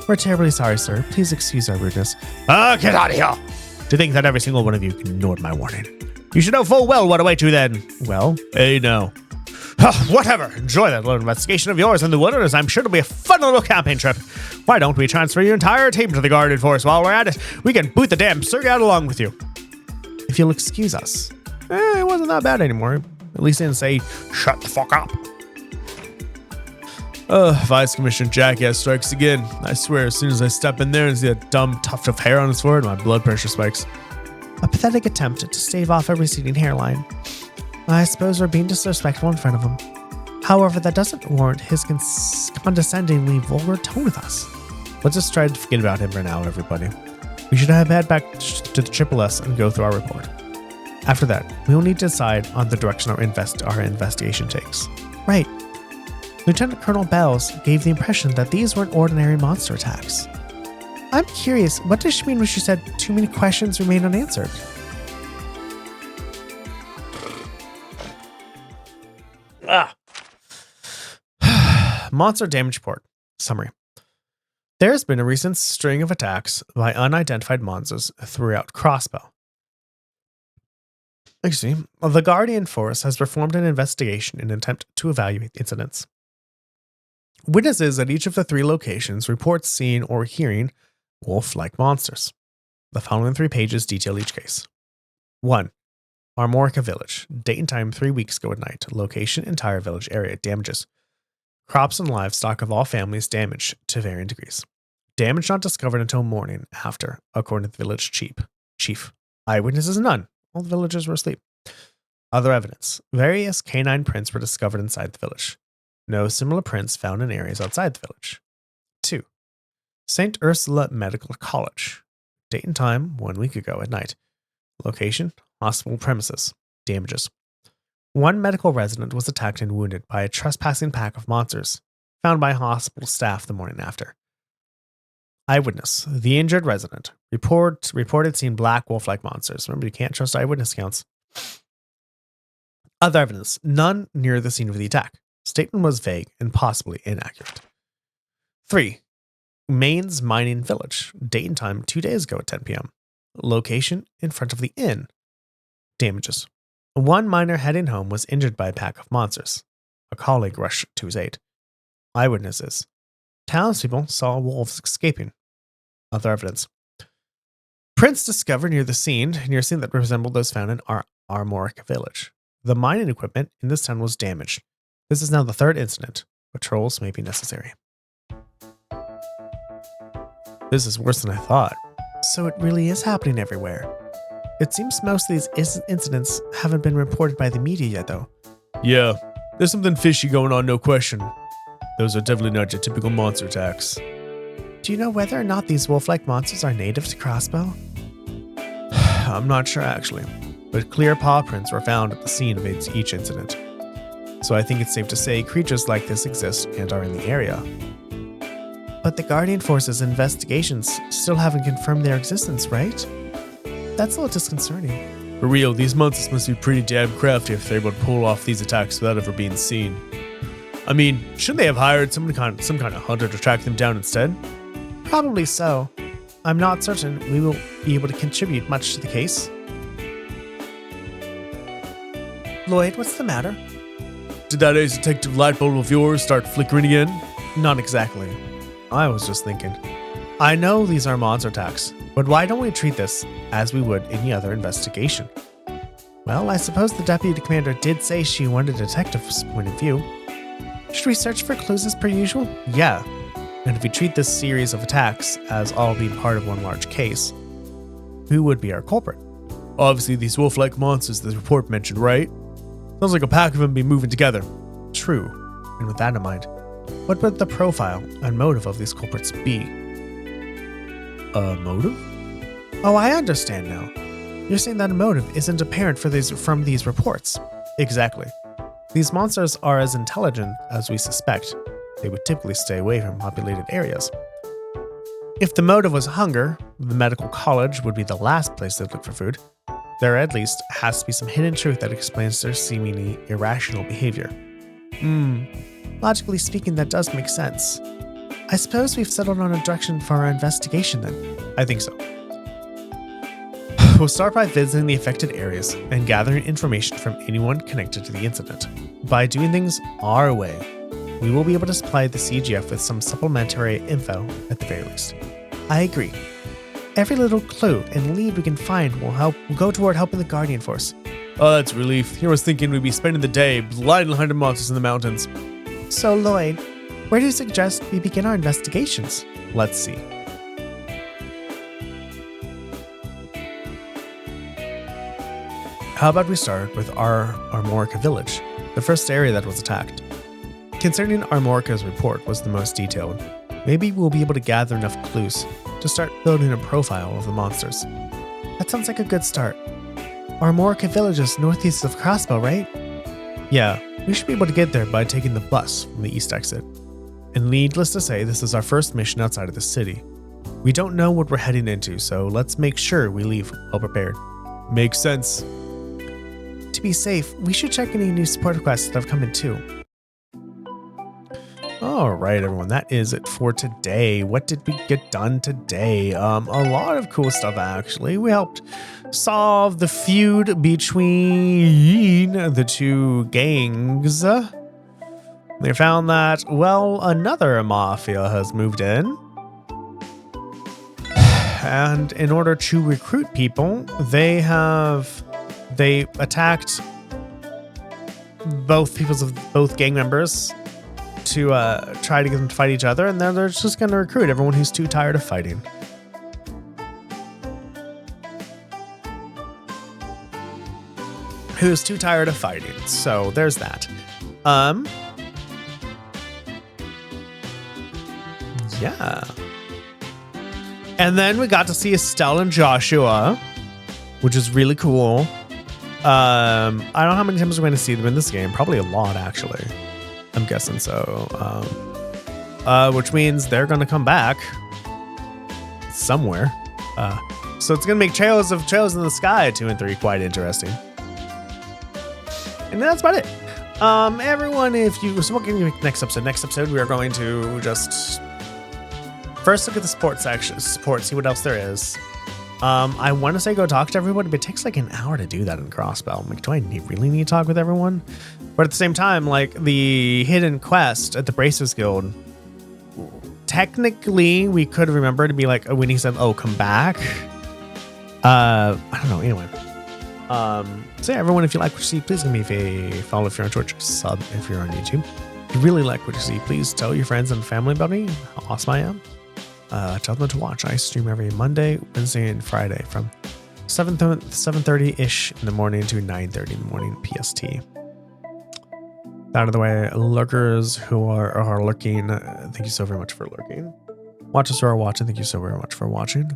We're terribly sorry, sir. Please excuse our rudeness. Get out of here! To think that every single one of you ignored my warning. You should know full well what awaits you then. Well, hey, no. Whatever. Enjoy that little investigation of yours in the wilderness. I'm sure it'll be a fun little camping trip. Why don't we transfer your entire team to the Guardian Force while we're at it? We can boot the damn surrogate along with you. If you'll excuse us. It wasn't that bad anymore. At least I didn't say, shut the fuck up. Vice Commissioner Jackass strikes again. I swear, as soon as I step in there and see that dumb tuft of hair on his forehead, my blood pressure spikes. A pathetic attempt to stave off a receding hairline. I suppose we're being disrespectful in front of him. However, that doesn't warrant his condescendingly vulgar tone with us. Let's just try to forget about him for now, everybody. We should head back to the Triple S and go through our report. After that, we will need to decide on the direction our investigation takes. Right. Lieutenant Colonel Bells gave the impression that these weren't ordinary monster attacks. I'm curious, what does she mean when she said too many questions remain unanswered? Monster damage report. Summary. There has been a recent string of attacks by unidentified monsters throughout Crossbow. The Guardian Force has performed an investigation in an attempt to evaluate the incidents. Witnesses at each of the 3 locations report seeing or hearing wolf-like monsters. The following 3 pages detail each case. 1. Armorica Village. Date and time 3 weeks ago at night. Location entire village area. Damages. Crops and livestock of all families damaged to varying degrees. Damage not discovered until morning after, according to the village chief. Eyewitnesses none. All the villagers were asleep. Other evidence. Various canine prints were discovered inside the village. No similar prints found in areas outside the village. 2. St. Ursula Medical College. Date and time 1 week ago at night. Location, hospital premises. Damages. 1 medical resident was attacked and wounded by a trespassing pack of monsters, found by hospital staff the morning after. Eyewitness. The injured resident reported seeing black wolf-like monsters. Remember, you can't trust eyewitness accounts. Other evidence. None near the scene of the attack. Statement was vague and possibly inaccurate. 3. Maine's Mining Village. Date and time 2 days ago at 10 p.m. Location in front of the inn. Damages. 1 miner heading home was injured by a pack of monsters. A colleague rushed to his aid. Eyewitnesses. Townspeople saw wolves escaping. Other evidence. Prints discovered near the scene that resembled those found in Armorica Village. The mining equipment in this town was damaged. This is now the 3rd incident. Patrols may be necessary. This is worse than I thought. So it really is happening everywhere. It seems most of these incidents haven't been reported by the media yet, though. Yeah, there's something fishy going on, no question. Those are definitely not your typical monster attacks. Do you know whether or not these wolf-like monsters are native to Crossbow? I'm not sure, actually, but clear paw prints were found at the scene of each incident. So I think it's safe to say creatures like this exist and are in the area. But the Guardian Force's investigations still haven't confirmed their existence, right? That's a little disconcerting. For real, these monsters must be pretty damn crafty if they're able to pull off these attacks without ever being seen. I mean, shouldn't they have hired some kind of hunter to track them down instead? Probably so. I'm not certain we will be able to contribute much to the case. Lloyd, what's the matter? Did that ace detective light bulb of yours start flickering again? Not exactly. I was just thinking. I know these are monster attacks, but why don't we treat this as we would any other investigation? Well, I suppose the deputy commander did say she wanted a detective's point of view. Should we search for clues as per usual? Yeah. And if we treat this series of attacks as all being part of one large case, who would be our culprit? Obviously these wolf-like monsters the report mentioned, right? Sounds like a pack of them be moving together. True. And with that in mind, what would the profile and motive of these culprits be? A motive? Oh, I understand now. You're saying that a motive isn't apparent from these reports. Exactly. These monsters are as intelligent as we suspect. They would typically stay away from populated areas. If the motive was hunger, the medical college would be the last place they'd look for food. There at least has to be some hidden truth that explains their seemingly irrational behavior. Logically speaking, that does make sense. I suppose we've settled on a direction for our investigation then. I think so. We'll start by visiting the affected areas and gathering information from anyone connected to the incident. By doing things our way, we will be able to supply the CGF with some supplementary info at the very least. I agree. Every little clue and lead we can find will go toward helping the Guardian Force. Oh, that's a relief. Here I was thinking we'd be spending the day blindly hunting monsters in the mountains. So, Lloyd, Where do you suggest we begin our investigations? Let's see. How about we start with our Armorica village, the first area that was attacked. Concerning Armorica's report was the most detailed. Maybe we'll be able to gather enough clues to start building a profile of the monsters. That sounds like a good start. Armorica village is northeast of Crossbow, right? Yeah, we should be able to get there by taking the bus from the east exit. And needless to say, this is our first mission outside of the city. We don't know what we're heading into, so let's make sure we leave well prepared. Makes sense. To be safe, we should check any new support requests that have come in too. All right, everyone, that is it for today. What did we get done today? A lot of cool stuff, actually. We helped solve the feud between the two gangs. They found that, well, another mafia has moved in. And in order to recruit people, they attacked both gang members to try to get them to fight each other, and then they're just going to recruit everyone who's too tired of fighting. Who's too tired of fighting. So there's that. Yeah. And then we got to see Estelle and Joshua, which is really cool. I don't know how many times we're going to see them in this game. Probably a lot, actually. I'm guessing so. Which means they're going to come back somewhere. So it's going to make Trails in the Sky 2 and 3 quite interesting. And that's about it. Everyone, so what can you make next episode? Next episode, we are going to just first look at the support section, see what else there is. I want to say go talk to everybody, but it takes like an hour to do that in Crossbow. I'm like, do I really need to talk with everyone? But at the same time, like the hidden quest at the Bracers Guild, technically we could remember to be like, when he said, oh, come back. I don't know. Anyway. So yeah, everyone, if you like what you see, please give me a follow if you're on Twitch, sub if you're on YouTube. If you really like what you see, please tell your friends and family about me, how awesome I am. Tell them to watch. I stream every Monday, Wednesday, and Friday from 7:30-ish in the morning to 9:30 in the morning PST. Out of the way, lurkers who are lurking, thank you so very much for lurking. Watchers who are watching, thank you so very much for watching.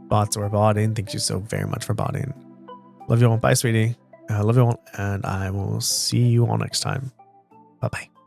Bots who are botting, thank you so very much for botting. Love you all. Bye, sweetie. Love you all, and I will see you all next time. Bye-bye.